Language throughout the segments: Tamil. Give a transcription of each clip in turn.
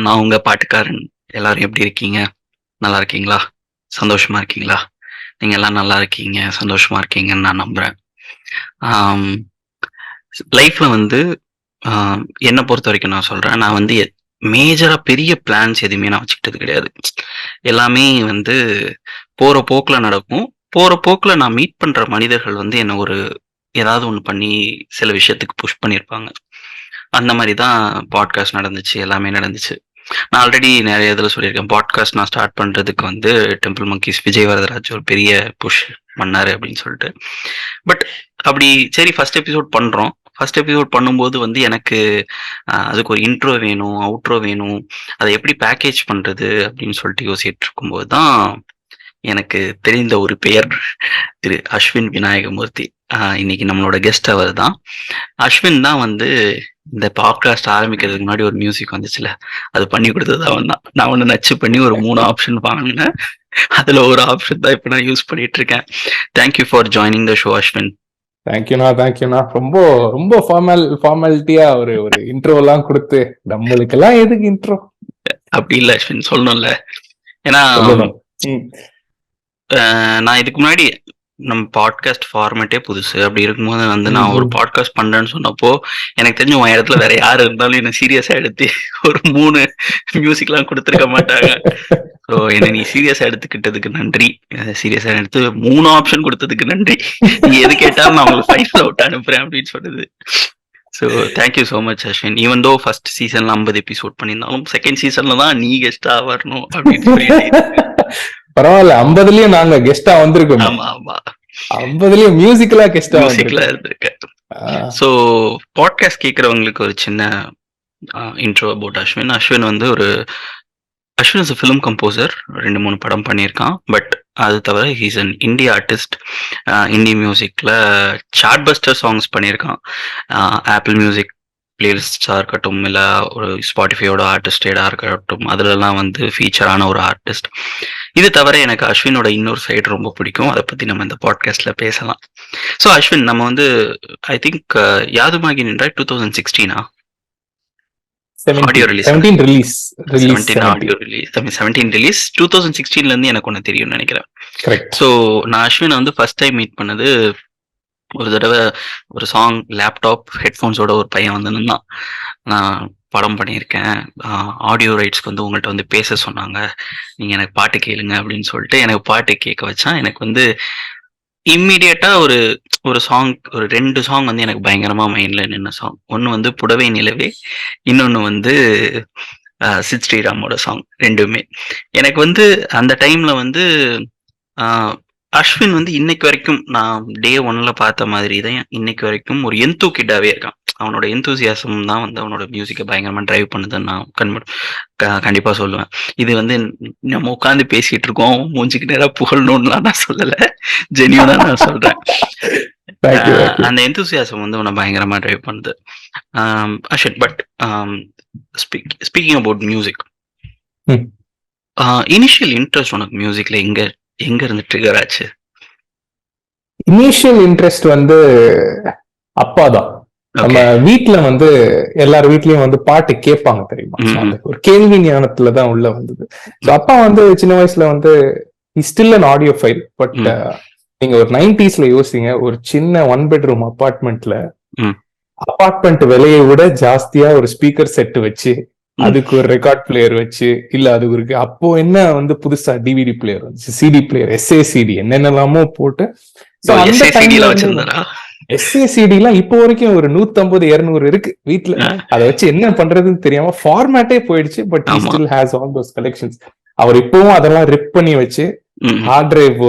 நான் உங்க பாட்டுக்காரன். எல்லாரும் எப்படி இருக்கீங்க? நல்லா இருக்கீங்களா? சந்தோஷமா இருக்கீங்களா? நீங்க எல்லாம் நல்லா இருக்கீங்க, சந்தோஷமா இருக்கீங்கன்னு நான் நம்புறேன். ஆம், லைஃப்ல வந்து ஆ என்ன பொறுத்தவரைக்கும் நான் சொல்றேன். நான் வந்து மேஜரா பெரிய பிளான்ஸ் எதுவுமே நான் வச்சுக்கிட்டது கிடையாது. எல்லாமே வந்து போற போக்குல நடக்கும். போற போக்குல நான் மீட் பண்ற மனிதர்கள் வந்து என்ன ஒரு ஏதாவது ஒண்ணு பண்ணி சில விஷயத்துக்கு புஷ் பண்ணியிருப்பாங்க. அந்த மாரி தான் பாட்காஸ்ட் நடந்துச்சு. எல்லாமே நடந்துச்சு. நான் ஆல்ரெடி நெறைய இதுல சொல்லியிருக்கேன். பாட்காஸ்ட் நான் ஸ்டார்ட் பண்றதுக்கு வந்து டெம்பிள் மங்கீஸ் விஜய் வரதராஜ் ஒரு பெரிய புஷ் பண்ணாரு அப்படின்னு சொல்லிட்டு. பட் அப்படி சரி ஃபர்ஸ்ட் எபிசோட் பண்றோம். ஃபர்ஸ்ட் எபிசோட் பண்ணும்போது வந்து எனக்கு அதுக்கு ஒரு இன்ட்ரோ வேணும், அவுட்ரோ வேணும். அத எப்படி பேக்கேஜ் பண்றது அப்படின்னு சொல்லிட்டு யோசிச்சுட்டு இருக்கும்போது தான் எனக்கு தெரிந்த ஒரு பெயர் திரு அஸ்வின் விநாயகமூர்த்தி. இன்னைக்கு நம்மளோட கெஸ்ட் அவர் தான். அஸ்வின் தான் வந்து இந்த பாட்காஸ்ட் ஆரம்பிக்கிறதுக்கு முன்னாடி ஒரு மியூசிக் வந்துச்சுல்ல, அது பண்ணி குடுத்தது அவன் தான். நான் ஒண்ணு நச்சு பண்ணி ஒரு 3 ஆப்ஷன் வாங்குனேன். அதுல ஒரு ஆப்ஷன் தான் இப்ப நான் யூஸ் பண்ணிட்டு இருக்கேன். Thank you for joining the show Ashwin. தேங்க்யூண்ணா. ரொம்ப ரொம்ப ஃபார்மாலிட்டியா ஒரு ஒரு இன்ட்ரோ எல்லாம் கொடுத்து நம்மளுக்கெல்லாம் எதுக்கு இன்ட்ரோ? அப்படி இல்ல அஸ்வின், சொல்லணும்ல. ஏன்னா நான் இதுக்கு முன்னாடி நம்ம பாட்காஸ்ட் ஃபார்மேட்டே புதுசு. அப்படி இருக்கும்போது வந்து நான் ஒரு பாட்காஸ்ட் பண்றேன்னு சொன்னப்போ எனக்கு தெரிஞ்ச உன் இடத்துல வேற யாரு இருந்தாலும் என்ன சீரியஸா எடுத்து ஒரு 3 மியூசிக்லாம் கொடுத்துருக்க மாட்டாங்க. ஸோ என்ன நீ சீரியஸா எடுத்துக்கிட்டதுக்கு நன்றி. சீரியஸா எடுத்து 3 ஆப்ஷன் கொடுத்ததுக்கு நன்றி. நீ எது கேட்டாலும் நான் உங்களுக்கு 5 அவுட் அனுப்புறேன் அப்படின்னு சொன்னது. So thank you so much Ashwin. Even though first சீசன்ல 50 எபிசோட் பண்ணியிருந்தாலும் செகண்ட் சீசன்ல தான் நீ கெஸ்டா வரணும் அப்படின்னு சொல்லி பரவாயில்ல, 50லயும் நாங்க கெஸ்டா வந்திருக்கோம். ஆமா ஆமா, 50லயும் மியூசிக்கலா கெஸ்டா இருந்திருக்கேன். ஸோ பாட்காஸ்ட் கேட்கறவங்களுக்கு ஒரு சின்ன இன்ட்ரோ அபவுட் அஸ்வின். அஸ்வின் வந்து அஸ்வின் இஸ் ஃபிலிம் கம்போசர். 2-3 படம் பண்ணியிருக்கான். பட் அது தவிர he's an India artist. Hindi மியூசிக்ல சார்ட் பஸ்டர் சாங்ஸ் பண்ணியிருக்கான். ஆப்பிள் மியூசிக் பிளேலிஸ்டாக இருக்கட்டும், இல்லை ஒரு ஸ்பாட்டிஃபையோட ஆர்டிஸ்டேடாக இருக்கட்டும், அதுலலாம் வந்து ஃபீச்சரான ஒரு ஆர்டிஸ்ட். இது தவிர எனக்கு அஸ்வினோட இன்னொரு சைடு ரொம்ப பிடிக்கும். அதை பற்றி நம்ம இந்த பாட்காஸ்ட்ல பேசலாம். ஸோ அஸ்வின், நம்ம வந்து I think Yaadhumaagi Nindraai 2016 audio release. 17 audio release, 17 release. 2016ல இருந்து எனக்கு ஒன்று தெரியும்னு நினைக்கிறேன். ஸோ நான் அஸ்வினை வந்து ஃபர்ஸ்ட் டைம் மீட் பண்ணது ஒரு தடவை ஒரு சாங் லேப்டாப் ஹெட்ஃபோன்ஸோட ஒரு பையன் வந்து நின்னான். நான் படம் பண்ணியிருக்கேன், ஆடியோ ரைட்ஸ்க்கு வந்து உங்கள்கிட்ட வந்து பேச சொன்னாங்க, நீங்கள் எனக்கு பாட்டு கேளுங்க அப்படின்னு சொல்லிட்டு எனக்கு பாட்டு கேட்க வச்சான். எனக்கு வந்து இம்மிடியட்டா ஒரு சாங், ஒரு 2 சாங் வந்து எனக்கு பயங்கரமா மைண்ட்ல நின்ன சாங். ஒன்று வந்து புடவை நிலவே, இன்னொன்று வந்து சித் ஸ்ரீராமோட சாங். 2மே எனக்கு வந்து அந்த டைம்ல வந்து அஸ்வின் வந்து இன்னைக்கு வரைக்கும் நான் டே 1ல பார்த்த மாதிரி தான் இன்னைக்கு வரைக்கும் ஒரு எந்தூ கிட்டாவே இருக்கான். அவனோட எந்தூசியாசம் தான் வந்து அவனோட மியூசிக்கை பயங்கரமா டிரைவ் பண்ணுதுன்னு நான் கண்டிப்பா சொல்லுவேன். இது வந்து நம்ம உட்காந்து பேசிட்டு இருக்கோம், மூஞ்சிக்கு நேரா புகழணும்லாம் நான் சொல்லல, ஜெனியூனா நான் சொல்றேன். அந்த எந்தூசியாசம் வந்து உன்னை பயங்கரமா டிரைவ் பண்ணுது Ashwin. But speaking about music, initial interest உனக்கு மியூசிக்ல எங்க இருந்து ட்ரிகர் ஆச்சு? இனிஷியல் இன்ட்ரெஸ்ட் வந்து அப்பா தான். நம்ம வீட்டுல வந்து எல்லார் வீட்லயும் வந்து பாட்டு கேட்பாங்க தெரியுமா, ஒரு கேள்வி ஞானத்துலதான் உள்ள வந்தது. அப்பா வந்து சின்ன வயசுல வந்து still an audio file. But நீங்க ஒரு 90sல யோசிங்க, ஒரு சின்ன 1 bedroom அபார்ட்மெண்ட்ல அபார்ட்மெண்ட் விலையை விட ஜாஸ்தியா ஒரு ஸ்பீக்கர் செட் வச்சு அதுக்கு ஒரு ரெக்கார்ட் பிளேயர் வச்சு, இல்ல அது இருக்கு அப்போ என்ன வந்து புதுசா டிவிடி பிளேயர் வந்துச்சு, சிடி பிளேயர், எஸ்ஏசிடி என்னென்னலாமோ போட்டு எஸ்ஏசிடி எல்லாம் இப்போ வரைக்கும் ஒரு 150-200 இருக்கு வீட்டுல. அதை வச்சு என்ன பண்றதுன்னு தெரியாம ஃபார்மேட்டே போயிடுச்சு. But he still has all those collections. அவர் இப்பவும் அதெல்லாம் ரிப் பண்ணி வச்சு ஹார்ட் டிரைவ்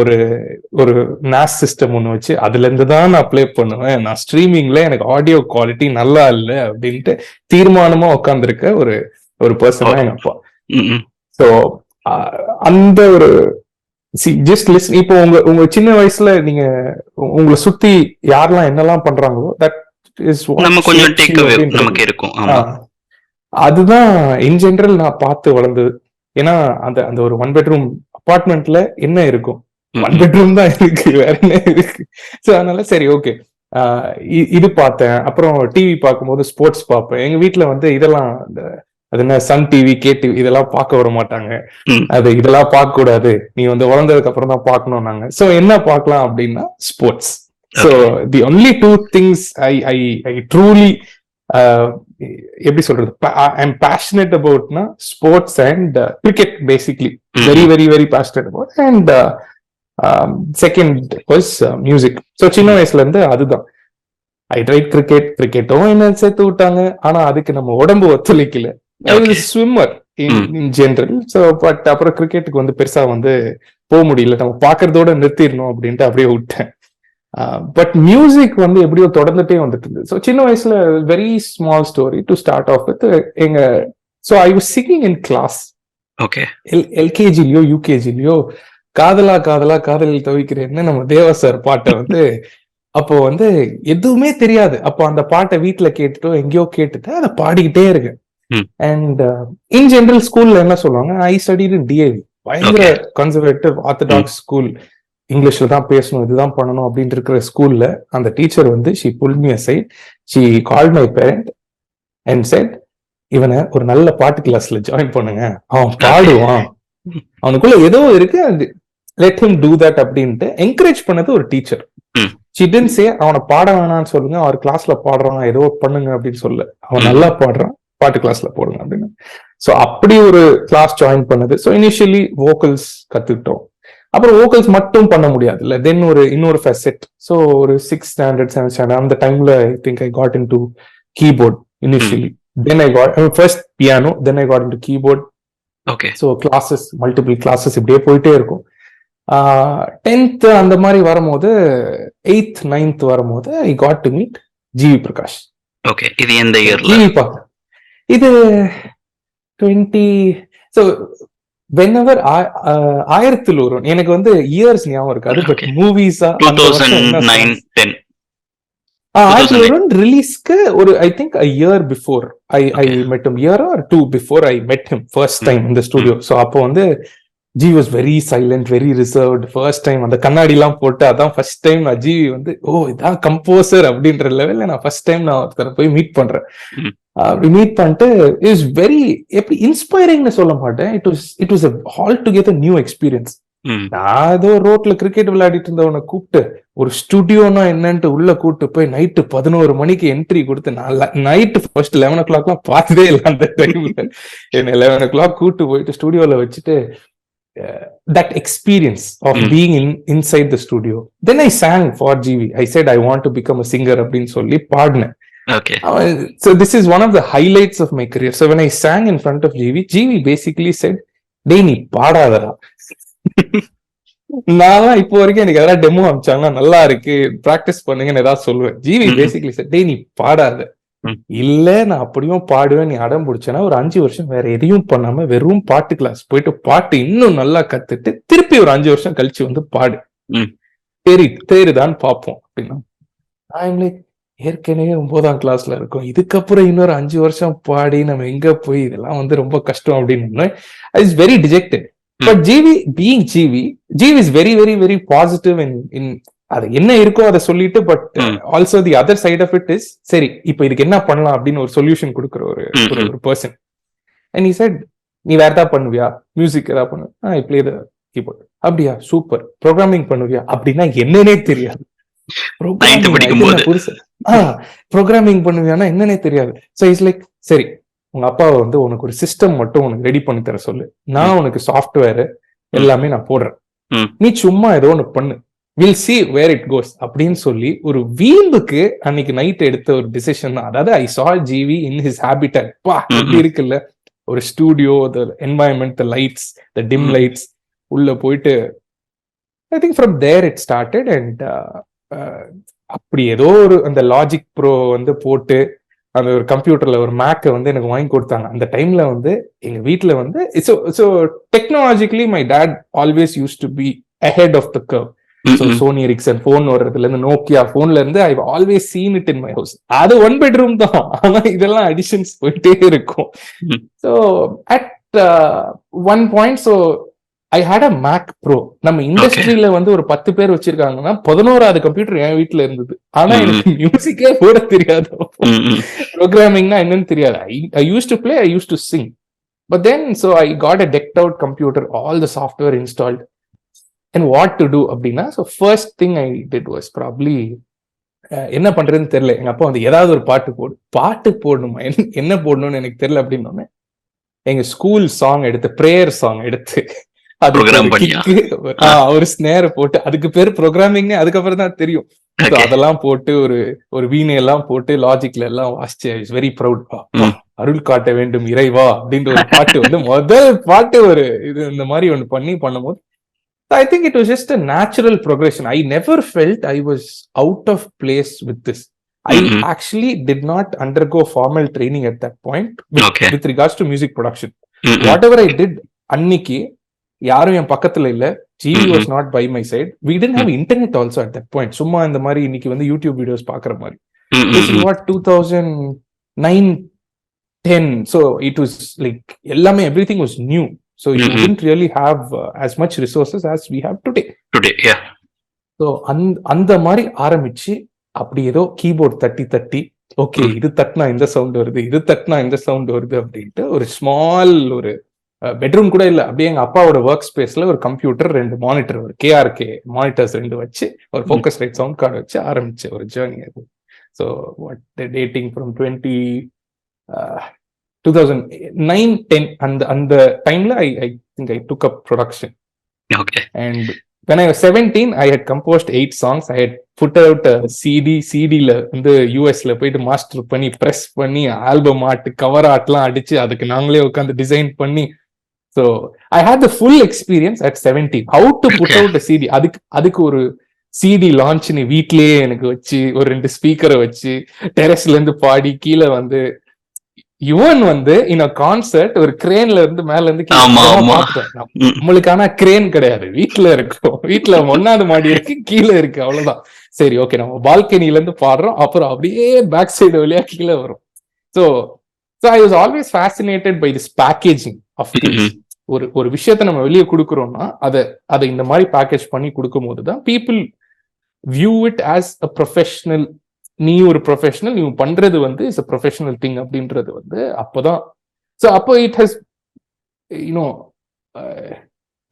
ஒரு NAS சிஸ்டம் ஒண்ணு வச்சு அதுல இருந்து தான் நான் ப்ளே பண்ணுவேன். நான் ஸ்ட்ரீமிங்ல எனக்கு ஆடியோ குவாலிட்டி நல்லா இல்ல அப்படின்ட்டு தீர்மானமா உட்கார்ந்துருக்க ஒரு பர்சன் தான் எங்க அப்பா. சோ அந்த ஒரு ஜஸ்ட் லிசன். இப்போ உங்க சின்ன வயசுல நீங்க உங்களை சுத்தி யாரெல்லாம் என்னெல்லாம் பண்றாங்களோ தட் இஸ் நமக்கு இருக்கும். அதுதான் இன் ஜெனரல் நான் பார்த்து வளர்ந்தது. ஏன்னா அந்த ஒரு 1 bedroom அபார்ட்மெண்ட்ல என்ன இருக்கும், 1 bedroom தான் இருக்கு, வேற என்ன இருக்கு. சோ அதனால சரி ஓகே இது பார்த்தேன். அப்புறம் டிவி பார்க்கும்போது ஸ்போர்ட்ஸ் பார்ப்பேன். எங்க வீட்டுல வந்து இதெல்லாம் இந்த அது என்ன சன் டிவி, கே டிவி இதெல்லாம் பார்க்க வர மாட்டாங்க. ம். அது இதெல்லாம் பார்க்க கூடாது, நீ வந்து வளர்ந்ததுக்கு அப்புறம் தான் பார்க்கணும் நாங்க. சோ என்ன பார்க்கலாம் அப்படின்னா sports. So the only two things I truly எப்படி சொல்றது, I'm passionate about na sports and cricket basically. Very very very passionate about. And second was music. So சின்ன வயசுல இருந்து அதுதான். I tried cricketம் என்ன சேர்த்து விட்டாங்க, ஆனா அதுக்கு நம்ம உடம்பு ஒத்துழைக்கல. I was a swimmer in general. So but அப்புறம் கிரிக்கெட்டுக்கு வந்து பெருசா வந்து போக முடியல, நம்ம பாக்குறதோட நிறுத்திடணும் அப்படின்ட்டு அப்படியே விட்டேன். பட் மியூசிக் வந்து எப்படியோ தொடர்ந்துட்டே வந்துட்டு இருந்தது. ஸோ சின்ன வயசுல very small story to start off with. எங்க so I was singing in class. Okay. எல்கேஜிலயோ யூகேஜிலயோ காதலா காதலா காதலில் தவிக்கிறேன்னு நம்ம தேவா சார் பாட்டை வந்து அப்போ வந்து எதுவுமே தெரியாது. அப்போ அந்த பாட்டை வீட்டுல கேட்டுட்டோ எங்கேயோ கேட்டுட்டு அதை பாடிக்கிட்டே இருக்கேன். அண்ட் இன் ஜெனரல் ஸ்கூல்ல என்ன சொல்லுவாங்க, ஐ ஸ்டடிட் இன் டிஏவி, பயங்கர கன்சர்வேட்டிவ் ஆர்த்தடாக்ஸ் ஸ்கூல், இங்கிலீஷ்ல தான் பேசணும், இதுதான் பண்ணணும் அப்படின்னு இருக்கிற ஸ்கூல்ல அந்த டீச்சர் வந்து she pulled me aside, she called my parent and said, இவனை ஒரு நல்ல பாட்டு கிளாஸ்ல ஜாயின் பண்ணுங்க, அவன் பாடுவான், அவனுக்குள்ள ஏதோ இருக்கு, let him do that அப்படின்ட்டு என்கரேஜ் பண்ணது ஒரு டீச்சர். she didn't say அவனை பாட வேணான்னு சொல்லுங்க, அவர் கிளாஸ்ல பாடுறான் ஏதோ பண்ணுங்க அப்படின்னு சொல்ல, அவன் நல்லா பாடுறான் பாட்டு கிளாஸ்ல போடுங்க அப்படின்னு. ஸோ அப்படி ஒரு கிளாஸ் ஜாயின் பண்ணது. ஸோ இனிஷியலி வோக்கல்ஸ் கத்துக்கிட்டோம். அப்புறம் வோக்கல்ஸ் மட்டும் பண்ண முடியாது இல்ல, தென் இன்னொரு ஃபெசெட். ஸோ ஒரு 6th standard 7th standard அந்த டைம்ல ஐ think I got in to keyboard initially. Then I got first piano, then I got in to keyboard. Okay. So classes, multiple classes இப்படியே போயிட்டே இருக்கும். 10th அந்த மாதிரி வரும்போது, 8th 9th வரும்போது I got to meet GV Prakash. Okay. இது எந்த இயர்ல? ஜிவி பார்க்க இது 20. ஸோ whenever ஆயிரத்தில் ஒரு எனக்கு வந்து இயர்ஸ் ஞாபகம் இருக்காது, பட் மூவிஸா 2009-10 ரிலீஸ்க்கு ஒரு I think a year before I met him, year or two before I met him first time in the studio. So அப்போ வந்து G was very silent, very reserved. First time அந்த கண்ணாடி எல்லாம் போட்டு அதான் ஃபர்ஸ்ட் டைம் நான் ஜிவி வந்து இதான் கம்போசர் அப்படின்ற லெவல்ல நான் ஃபர்ஸ்ட் டைம் நான் ஒருத்தரை போய் மீட் பண்றேன். அப்படி மீட் பண்ணிட்டு இஸ் வெரி எப்படி இன்ஸ்பைரிங்னு சொல்ல மாட்டேன், it was all together new experience. நான் ஏதோ ரோட்ல கிரிக்கெட் விளையாடிட்டு இருந்தவனை கூப்பிட்டு ஒரு ஸ்டுடியோனா என்னன்ட்டு உள்ள கூப்பிட்டு போய் நைட்டு 11 மணிக்கு என்ட்ரி கொடுத்து, நான் நைட்டு ஃபர்ஸ்ட் 11 o'clock பார்த்ததே இல்லை அந்த டைம்ல. என்ன 11 o'clock கூப்பிட்டு போயிட்டு ஸ்டுடியோல வச்சுட்டு that experience of being inside the studio. Then I sang for GV. I said I want to become a singer அப்படின்னு சொல்லி பாடினேன். Okay. So this is one of the highlights of my career. So when I sang in front of GV basically said, டேய் நீ பாடாதடா. நான் இப்போ வரைக்கும் எனக்கு எதாவது டெமோ அமிச்சாங்கன்னா நல்லா இருக்கு பிராக்டிஸ் பண்ணுங்கன்னு ஏதாவது சொல்லுவேன். ஜிவி பேசிக்கலி சார், டேய் நீ பாடாத. இல்ல நான் அப்படியும் பாடுவேன், நீ அடம் பிடிச்சேன்னா ஒரு 5 வருஷம் வேற எதையும் பண்ணாம வெறும் பாட்டு கிளாஸ் போயிட்டு பாட்டு இன்னும் நல்லா கத்துட்டு திருப்பி ஒரு 5 வருஷம் கழிச்சு வந்து பாடு, தேருதான் பார்ப்போம் அப்படின்னா. ஏற்கனவே 9ஆம் கிளாஸ்ல இருக்கும், இதுக்கப்புறம் இன்னொரு 5 வருஷம் பாடி நம்ம எங்க போய், இதெல்லாம் வந்து ரொம்ப கஷ்டம் அப்படின்னு I is very dejected. But GV being GV is very very very positive in அது என்ன இருக்கோ அதை சொல்லிட்டு, but also the other side of it is சரி இப்போ இதுக்கு என்ன பண்ணலாம் அப்படின்னு ஒரு சொல்யூஷன் கொடுக்குற ஒரு பர்சன். அண்ட் ஹி செட், நீ வேற ஏதாவது பண்ணுவியா, மியூசிக் ஏதாவது பண்ணு, ஐ ப்ளே தி கீபோர்ட். அப்படியா, சூப்பர். ப்ரோக்ராமிங் பண்ணுவியா அப்படின்னா என்னன்னே தெரியாது. ப்ரோக்ராமிங் பண்ணுவியானா என்னன்னே தெரியாது. ஸோ இட்ஸ் லைக், சரி உங்க அப்பாவை வந்து உனக்கு ஒரு சிஸ்டம் மட்டும் உனக்கு ரெடி பண்ணி தர சொல்லு, நான் உனக்கு சாஃப்ட்வேர் எல்லாமே நான் போடுறேன், நீ சும்மா ஏதோ ஒன்று பண்ணு, will see where it goes அப்படின்னு சொல்லி ஒரு வீம்புக்கு அன்னைக்கு நைட் எடுத்த ஒரு டிசிஷன் தான். அதாவது ஐ சா ஜிவி இன் ஹிஸ் ஹேபிட்டட். பா எப்படி இருக்குல்ல ஒரு studio, the environment, the lights, the dim lights, உள்ள போயிட்டு I think from there it started. And அப்படி ஏதோ ஒரு அந்த லாஜிக் ப்ரோ வந்து போட்டு அந்த ஒரு கம்ப்யூட்டர்ல ஒரு மேக்கை வந்து எனக்கு வாங்கி கொடுத்தாங்க. அந்த டைம்ல வந்து எங்க வீட்டுல வந்து so technologically my dad always used to be ahead of the curve. So Sony Ericsson phone வர்றதுல இருந்து, நோக்கியா போன்ல இருந்து I always seen it in my house. அது 1 bedroom தான், ஆனா இதெல்லாம் அடிஷன்ஸ் போயிட்டே இருக்கும். So at 1 point, so I had a Mac pro. நம்ம இண்டஸ்ட்ரியில வந்து ஒரு 10 பேர் வச்சிருக்காங்கன்னா 11வது கம்ப்யூட்டர் என் வீட்டுல இருந்தது. ஆனா எனக்கு மியூசிக்கே போட தெரியாது, ப்ரோக்ராமிங்னா என்னன்னு தெரியாது. I use to play, I use to sing. But then, so I got a decked out computer, all the software installed, and what to do அப்படின்னா, so first thing I did was probably என்ன பண்றதுன்னு தெரியல. எங்க அப்பா வந்து ஏதாவது ஒரு பாட்டு போடணுமா, என்ன போடணும்னு எனக்கு தெரியல அப்படின்னு எங்க ஸ்கூல் சாங் எடுத்து, பிரேயர் சாங் எடுத்து, அதுக்கு ஒரு ஸ்னேர் போட்டு, அதுக்கு பேர் ப்ரோக்ராமிங் அதுக்கப்புறம் தான் தெரியும். அதெல்லாம் போட்டு ஒரு வீணையெல்லாம் போட்டு லாஜிக்ல எல்லாம் வாசிச்சு, ஐ வாஸ் வெரி ப்ரௌட். அருள் காட்ட வேண்டும் இறைவா அப்படின்ற ஒரு பாட்டு வந்து முதல் பாட்டு ஒரு இது இந்த மாதிரி ஒன்று பண்ணும்போது I think it was just a natural progression. I never felt I was out of place with this. I actually did not undergo formal training at that point with regards to music production. Whatever I did அன்னைக்கு யாரும் என் பக்கத்துல இல்ல. GV was not by my side. We didn't have internet also at that point. சும்மா இந்த மாதிரி இன்னைக்கு வந்து யூடியூப் வீடியோஸ் பாக்குற மாதிரி. This is what 2009-10. So it was like எல்லாமே everything was new. So you didn't really have as much resources as we have today. Yeah. So அந்த மாதிரி ஆரம்பிச்சு அப்படி ஏதோ கீபோர்ட் தட்டி ஓகே இது தட்டினா இந்த சவுண்ட் வருது, இது தட்டினா இந்த சவுண்ட் வருது அப்படின்ட்டு ஒரு ஸ்மால் ஒரு பெட்ரூம் கூட இல்ல, அப்படியே எங்க அப்பாவோட ஒர்க் ஸ்பேஸ்ல ஒரு கம்ப்யூட்டர், 2 மானிட்டர், ஒரு KRK மானிட்டர்ஸ் 2 வச்சு, ஒரு ஃபோக்கஸ் ரைட் சவுண்ட் கார்டு வச்சு ஆரம்பிச்ச ஒரு ஜேர்னி அது. ஸோ டேட்டிங் ஃப்ரம் 2009-10 அந்த டைம்ல I think I took up production. Okay. And when I was 17, I had composed 8 songs. I had put out a CD-ல வந்து யூஎஸ்ல போயிட்டு மாஸ்டர் பண்ணி பிரஸ் பண்ணி ஆல்பம் ஆர்ட், கவர் ஆர்ட்லாம் அடிச்சு அதுக்கு நாங்களே உட்காந்து டிசைன் பண்ணி. So I had the full experience at 17 how to put out a CD. அதுக்கு ஒரு CD லான்ச்னு வீட்லயே எனக்கு வச்சு, ஒரு 2 ஸ்பீக்கரை வச்சு, டெரஸ்ல இருந்து பாடி, கீழே வந்து யுவன் வந்து இன் கான்சர்ட் ஒரு கிரேன்ல இருந்து மேல இருந்து நம்மளுக்கு, ஆனா கிரேன் கிடையாது, வீட்டுல இருக்கும். வீட்டுல 1வது மாடி இருக்கு, கீழே இருக்கு, அவ்வளவுதான். சரி ஓகே, நம்ம பால்கனில இருந்து பாடுறோம், அப்புறம் அப்படியே பேக் சைடு வழியா கீழே வரும். So I was always fascinated by this packaging of things. ஒரு விஷயத்த நம்ம வெளியே கொடுக்குறோம்னா அதை இந்த மாதிரி பேக்கேஜ் பண்ணி கொடுக்கும் போதுதான் people view it as a professional. நீ ஒரு ப்ரொஃபஷனல், நீ பண்றது வந்து இஸ் அ ப்ரொஃபஷனல் திங் அப்படின்றது வந்து அப்போதான். ஸோ அப்போ இட் ஹஸ்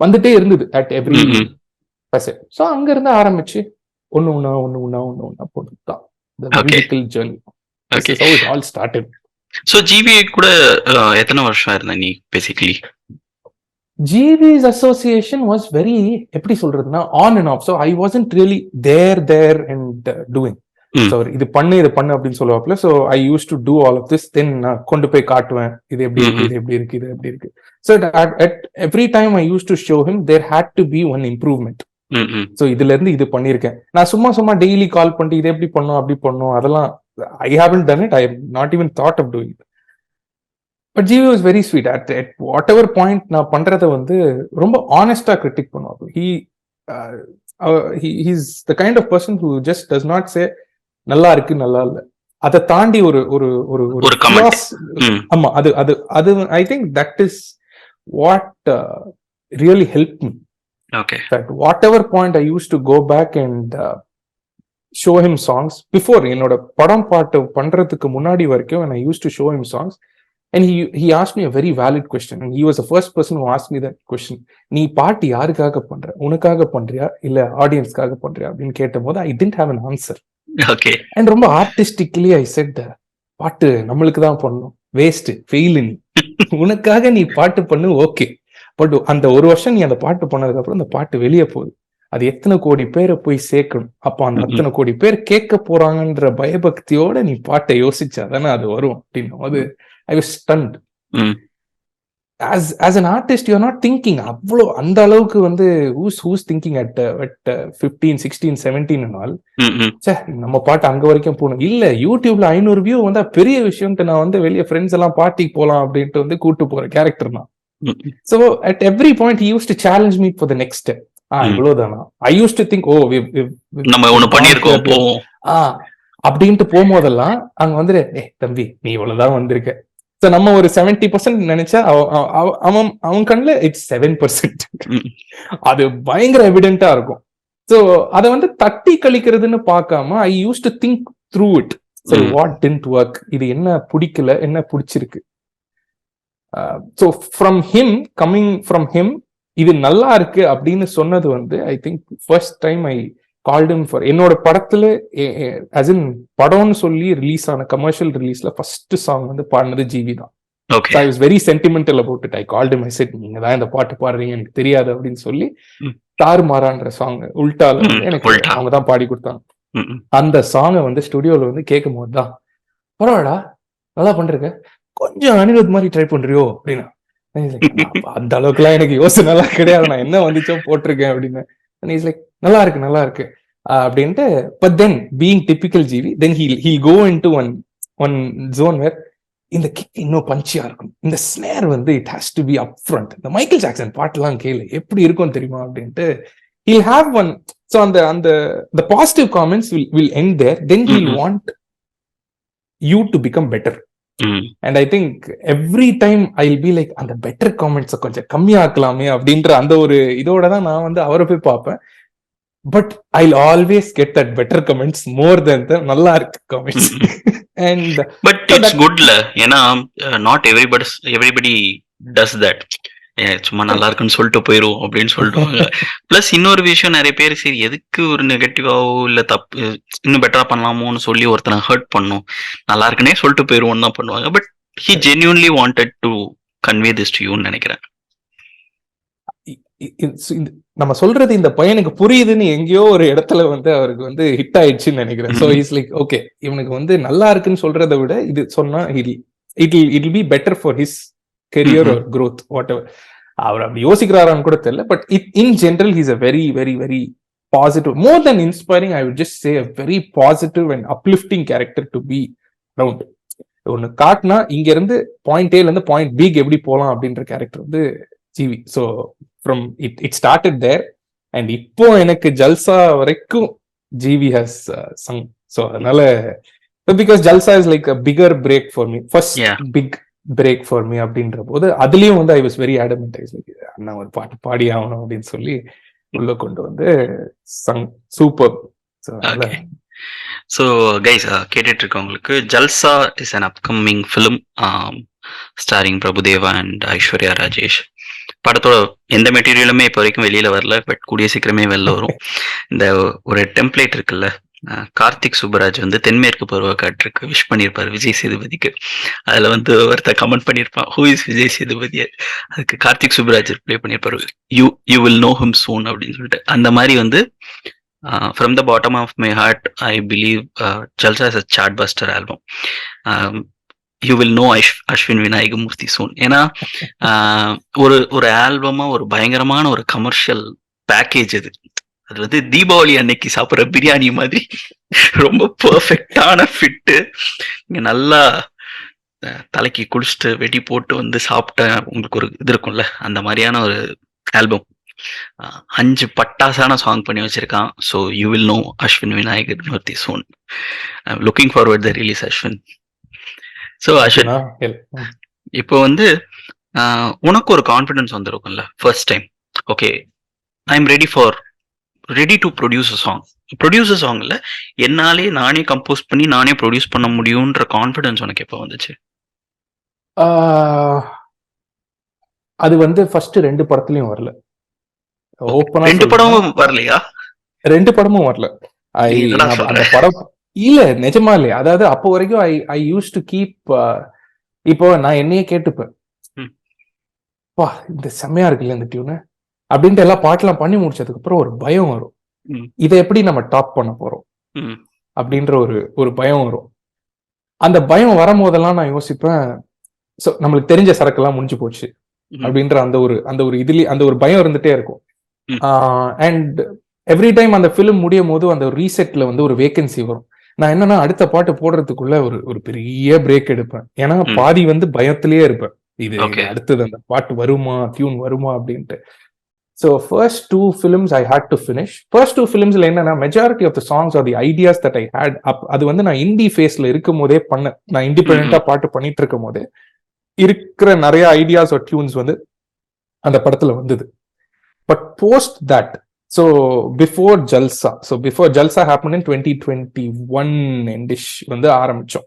வந்துட்டே இருந்தது அட் எவ்ரி ஃபெசட். ஸோ அங்க இருந்து ஆரம்பிச்சு ஒன்னு போட்டுதான் musical journey. All started. So GV கூட எத்தனை வருஷம் இருந்த நீ basically? GV's association was very, எப்படி சொல்றதுன்னா, on and off. So I wasn't really there and doing. So இது பண்ணு அப்படின்னு சொல்லுவாப்ல. So I use to do all of this. Then நான் கொண்டு போய் காட்டுவேன், இது எப்படி இருக்கு, இது எப்படி இருக்கு, இது எப்படி இருக்கு. So at every time I use to show him there had to be one improvement. So இதுல இருந்து இது பண்ணிருக்கேன். நான் சும்மா டெய்லி கால் பண்ணிட்டு இது எப்படி பண்ணும், அப்படி பண்ணும், அதெல்லாம் I haven't done it. I have not even thought of doing it. But GV was very sweet. At whatever point நான் பண்றதை வந்து ரொம்ப ஆனஸ்டா கிரிட்டிக் பண்ணுவாங்க. He's the kind of person who just does not say நல்லா இருக்கு, நல்லா இல்ல. அதை தாண்டி ஒரு ஆமா, அது I think that is what really help me. That whatever point I used to go back and show him songs before, என்னோட படம் பாட்டு பண்றதுக்கு முன்னாடி வரைக்கும், when I used to show him songs, and he asked me a very valid question, and he was the first person who asked me that question. நீ பாட்டு யாருக்காக பண்ற, உனக்காக பண்றியா இல்ல ஆடியன்ஸ்க்காக பண்றியா அப்படின்னு கேட்டபோது I didn't have an answer. Okay. And ரொம்ப ஆர்டிஸ்டிக்கலி I said, பாட்டு நம்மளுக்கு தான் பண்ணணும், வேஸ்ட், ஃபெயில். நீ உனக்காக நீ பாட்டு பண்ணு, ஓகே. பட் அந்த ஒரு வருஷம் நீ அந்த பாட்டு பண்ணதுக்கு அப்புறம் அந்த பாட்டு வெளியே போகுது, அது எத்தனை கோடி பேரை போய் சேர்க்கணும். அப்போ அந்த அத்தனை கோடி பேர் கேட்க போறாங்கன்ற பயபக்தியோட நீ பாட்டை யோசிச்சாதானே அது வரும் அப்படின்னும் போது I was stunned. As an artist, you are not thinking அவ்வளோ அந்த அளவுக்கு வந்து who's thinking at 15, 16, 17 and all. நம்ம பாட்டு அங்க வரைக்கும் போகணும் இல்ல, யூடியூப்ல 500 வியூ வந்தா பெரிய விஷயம்ட்டு நான் வந்து வெளியே ஃப்ரெண்ட்ஸ் எல்லாம் பார்ட்டிக்கு போலாம் அப்படின்ட்டு வந்து கூட்டு போற கேரக்டர் தான். So at every point he used to challenge me for the next step. இவ்வளவுதானா? I used to think, நம்ம ஒண்ணு பண்ணிருக்கோம் அப்படின்ட்டு போகும்போதெல்லாம் அங்க வந்துட்டு, தம்பி நீ இவ்வளவுதான் வந்திருக்க, So நம்ம ஒரு 70% நினைச்சா அவன் கண்ணுல இட்ஸ் 7%. அது பயங்கர எவிடென்டா இருக்கும். சோ அதை வந்து தட்டி கழிக்கிறதுன்னு பார்க்காம I use to think through it. சரி, வாட் டிட்ன்ட் ஒர்க், இது என்ன பிடிக்கல, என்ன பிடிச்சிருக்கு. So from him, coming from him, இது நல்லா இருக்கு அப்படின்னு சொன்னது வந்து I think first time I called him for என்னோட படத்துல, as in படம்னு சொல்லி ரிலீஸ் ஆன கமர்ஷியல் ரிலீஸ்ல ஃபர்ஸ்ட் சாங் வந்து பாடினது ஜிவி தான். So I was very sentimental about it. I called him, I said, நீங்க தான் இந்த பாட்டு பாடுறீங்க எனக்கு தெரியாது அப்படின்னு சொல்லி தாறுமாறான்ற சாங் உல்டால எனக்கு அவங்க தான் பாடி கொடுத்தாங்க. அந்த சாங்கை வந்து ஸ்டுடியோல வந்து கேட்கும் போதுதான், பரவாடா நல்லா பண்றீங்க, கொஞ்சம் அனிருத் மாதிரி ட்ரை பண்றியோ அப்படின்னா, அந்த அளவுக்கு எல்லாம் எனக்கு யோசனை எல்லாம் கிடையாது, நான் என்ன வந்துச்சோ போட்டிருக்கேன் அப்படின்னு. லைக் நல்லா இருக்கு நல்லா இருக்கு அப்படின்ட்டு. But then being typical GV, then he'll go into one zone where இந்த கிக் இன்னும் பஞ்சியா இருக்கும், இந்த ஸ்னேர் வந்து it has to be up front, இந்த மைக்கேல் ஜாக்சன் பாட்டுலாம் கேளு எப்படி இருக்கும் தெரியுமா அப்படின்ட்டு he'll have one. So அந்த the positive comments will end there, then he'll want you to become better. And I think every time I'll be like, அந்த better comments கொஞ்சம் கம்மியாக்கலாமே அப்படின்ற அந்த ஒரு இதோட தான் நான் வந்து அவரை போய் பார்ப்பேன். But I'll always get that better comments more than the நல்லா இருக்கு comments. And but it's good la, ஏன்னா not everybody does that. சும்மா நல்லா இருக்குன்னு சொல்லிட்டு போயிரும் அப்படின்னு சொல்லிடுவாங்க. பிளஸ் இன்னொரு விஷயம், நிறைய பேர் சரி எதுக்கு ஒரு நெகட்டிவாவோ இல்ல தப்பு இன்னும் பெட்டரா பண்ணலாமோன்னு சொல்லி ஒருத்தனை ஹர்ட் பண்ணும், நல்லா இருக்குன்னே சொல்லிட்டு போயிருவோம் தான் பண்ணுவாங்க. But he genuinely wanted to convey this to you நினைக்கிறேன். நம்ம சொல்றது இந்த பையனுக்கு புரியுதுன்னு எங்கேயோ ஒரு இடத்துல வந்து அவருக்கு வந்து ஹிட் ஆயிடுச்சுன்னு நினைக்கிறேன். சோ இஸ் லைக் ஓகே, இவனுக்கு வந்து நல்லா இருக்குன்னு சொல்றதை விட இது சொன்னா it'll be better for his career or growth, whatever. அவர் அப்படி யோசிக்கிறாரான்னு கூட தெரியல. But in general he's a very very very positive, more than inspiring, I would just say a very positive and uplifting character to be around. ஒன்னு காட்டினா இங்க இருந்து பாயிண்ட் ஏல இருந்து பாயிண்ட் பிக்கு எப்படி போலாம் அப்படின்ற கேரக்டர் வந்து GV. So from it started there, and இப்போ எனக்கு ஜல்சா வரைக்கும் ஜிவி has sung. So அதனால because Jalsa is like a bigger break for me, first big break for me அப்படின்ற போது அதுலயும் வந்து I was very adamant. I was like, அண்ணா ஒரு பாட்டு பாடி ஆகணும் அப்படின்னு சொல்லி உள்ள கொண்டு வந்து sung super. So guys, கேட்டுட்டு இருக்கவங்களுக்கு ஜல்சா is an upcoming film starring Prabhudeva and Aishwarya Rajesh. படத்தோட எந்த மெட்டீரியலுமே இப்போ வரைக்கும் வெளியில வரல, பட் கூடிய சீக்கிரமே வெளில வரும். இந்த ஒரு டெம்ப்ளேட் இருக்குல்ல, கார்த்திக் சுப்பராஜ் வந்து தென்மேற்கு பருவக்காற்றுக்கு விஷ் பண்ணியிருப்பார் விஜய் சேதுபதிக்கு. அதுல வந்து ஒருத்தர் கமெண்ட் பண்ணியிருப்பான், ஹூ இஸ் விஜய் சேதுபதி, அதுக்கு கார்த்திக் சுப்பராஜ் ரிப்ளை பண்ணியிருப்பாரு, யூ வில் நோ ஹிம் சூன் அப்படின்னு சொல்லிட்டு. அந்த மாதிரி வந்து from the bottom of my heart I believe Jalsa is a chartbuster album. You will know Ashwin Vinayagamurthy soon. ஏன்னா ஒரு ஆல்பமா ஒரு பயங்கரமான ஒரு கமர்ஷியல் பேக்கேஜ் அது. அது வந்து தீபாவளி அன்னைக்கு சாப்பிட்ற பிரியாணி மாதிரி ரொம்ப பெர்ஃபெக்டான ஃபிட்டு. இங்க நல்லா தலைக்கு குளிச்சுட்டு வெடி போட்டு வந்து சாப்பிட்ட உங்களுக்கு ஒரு இது இருக்கும்ல, அந்த மாதிரியான ஒரு ஆல்பம். 5 பட்டாசான சாங் பண்ணி வச்சிருக்கான். So you will know Ashwin Vinayagamoorthy soon. I'm looking forward the release Ashwin. So Ashwin, இப்போ வந்து உனக்கு ஒரு கான்ஃபிடன்ஸ் வந்துருக்கும்ல first time, okay I am ready to produce a song. Produce a song இல்லை, என்னாலே நானே கம்போஸ் பண்ணி நானே ப்ரொடியூஸ் பண்ண முடியும்ன்ற கான்ஃபிடன்ஸ் உனக்கு எப்போ வந்துச்சு? அது வந்து ஃபர்ஸ்ட் 2 படத்துலயும் வரல. 2 படமும் வரலையா? 2 படமும் வரல. அந்த படம் இல்ல, நிஜமா இல்லையா? அதாவது அப்போ வரைக்கும் ஐ யூஸ் டு கீப், இப்போ நான் என்னையே கேட்டுப்பேன், பா இந்த செம்மையா இருக்குல்ல இந்த டியூனு அப்படின்ட்டு எல்லா பாட்டெல்லாம் பண்ணி முடிச்சதுக்கு அப்புறம் ஒரு பயம் வரும், இதை எப்படி நம்ம டாப் பண்ண போறோம் அப்படின்ற ஒரு பயம் வரும். அந்த பயம் வரும்போதெல்லாம் நான் யோசிப்பேன், நம்மளுக்கு தெரிஞ்ச சரக்கெல்லாம் முடிஞ்சு போச்சு அப்படின்ற அந்த ஒரு இதுலயே அந்த ஒரு பயம் இருந்துட்டே இருக்கும். அண்ட் எவ்ரி டைம் அந்த ஃபிலிம் முடியும் போது அந்த ஒரு ரீசெட்ல வந்து ஒரு வேகன்சி வரும். நான் என்னன்னா அடுத்த பாட்டு போடுறதுக்குள்ள ஒரு பெரிய பிரேக் எடுப்பேன். ஏன்னா பாதி வந்து பயத்திலேயே இருப்பேன், இது அடுத்தது அந்த பாட்டு வருமா, டியூன் வருமா அப்படின்ட்டு. So first 2 films I had to finish. First 2 filmsல என்னன்னா majority of the songs or the ideas that I had, அது வந்து நான் இண்டி ஃபேஸ்ல இருக்கும் போதே பண்ணேன். நான் இண்டிபெண்டா பாட்டு பண்ணிட்டு இருக்கும் போதே இருக்கிற நிறைய ஐடியாஸ் ஆர் டியூன்ஸ் வந்து அந்த படத்துல வந்தது. But post that, so before Jalsa happen in 2021 endish வந்து ஆரம்பிச்சோம்.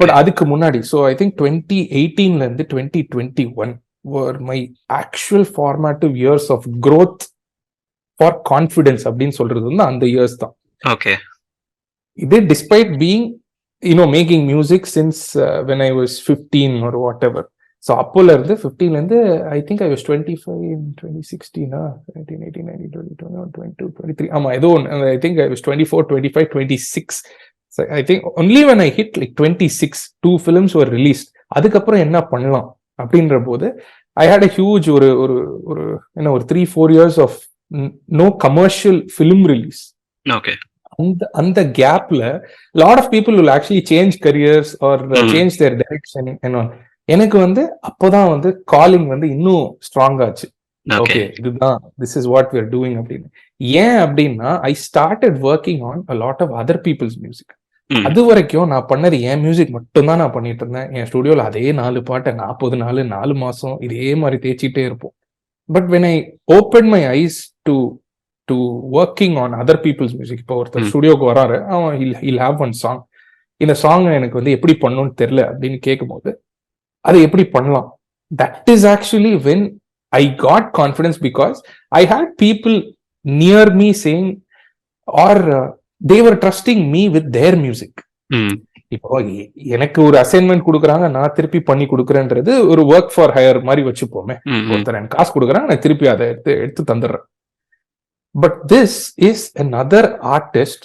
பட் அதுக்கு முன்னாடி, ஸோ ஐ திங்க் 2018ல இருந்து 2021 were my actual formative years of growth for confidence அப்படின்னு சொல்றது வந்து அந்த இயர்ஸ் தான். ஓகே. இது despite being making music since when I was 15 or whatever. So அப்போல இருந்து 15ல இருந்து ஐ திங்க் ஐ வாஸ் 25 in 2016, 19, 18, 19, 20, 21, 22, 23. ஆமா, ஏதோ ஒன்று. ஐ think I was 24, 25, 26. So I think only when I hit like 26, 2 films were released. அதுக்கப்புறம் என்ன பண்ணலாம் அப்படின்ற போது I had a huge ஒரு 3-4 years of no commercial film release. Okay. அந்த கேப்ல lot of people will actually change careers or change their direction and all. எனக்கு வந்து அப்போதான் வந்து காலிங் வந்து இன்னும் ஸ்ட்ராங் ஆச்சு. ஓகே, இதுதான் this is what we are doing அப்படின்னு. ஏன் அப்படின்னா I started working on a lot of other people's music. அது வரைக்கும் நான் பண்ணது என் மியூசிக் மட்டும்தான் நான் பண்ணிட்டு இருந்தேன். என் ஸ்டுடியோல அதே 4 பாட்டை 40 நாள் 4 மாசம் இதே மாதிரி தேய்ச்சிட்டே இருப்போம். But when I opened my eyes to working on other people's music, இப்போ ஒருத்தர் ஸ்டுடியோக்கு வராரு, அவன் he'll have one song. இந்த சாங் எனக்கு வந்து எப்படி பண்ணணும்னு தெரியல அப்படின்னு கேட்கும் போது அதை எப்படி பண்ணலாம், that is actually when I got confidence because I had people near me saying or they were trusting me with their music. இப்போ எனக்கு ஒரு அசைன்மெண்ட் கொடுக்குறாங்க, நான் திருப்பி பண்ணி கொடுக்குறேன்றது ஒரு ஒர்க் ஃபார் ஹையர் மாதிரி வச்சுப்போமே. ஒருத்தர் எனக்கு காசு கொடுக்குறாங்க, நான் திருப்பி அதை எடுத்து தந்துடுறேன். But this is another artist.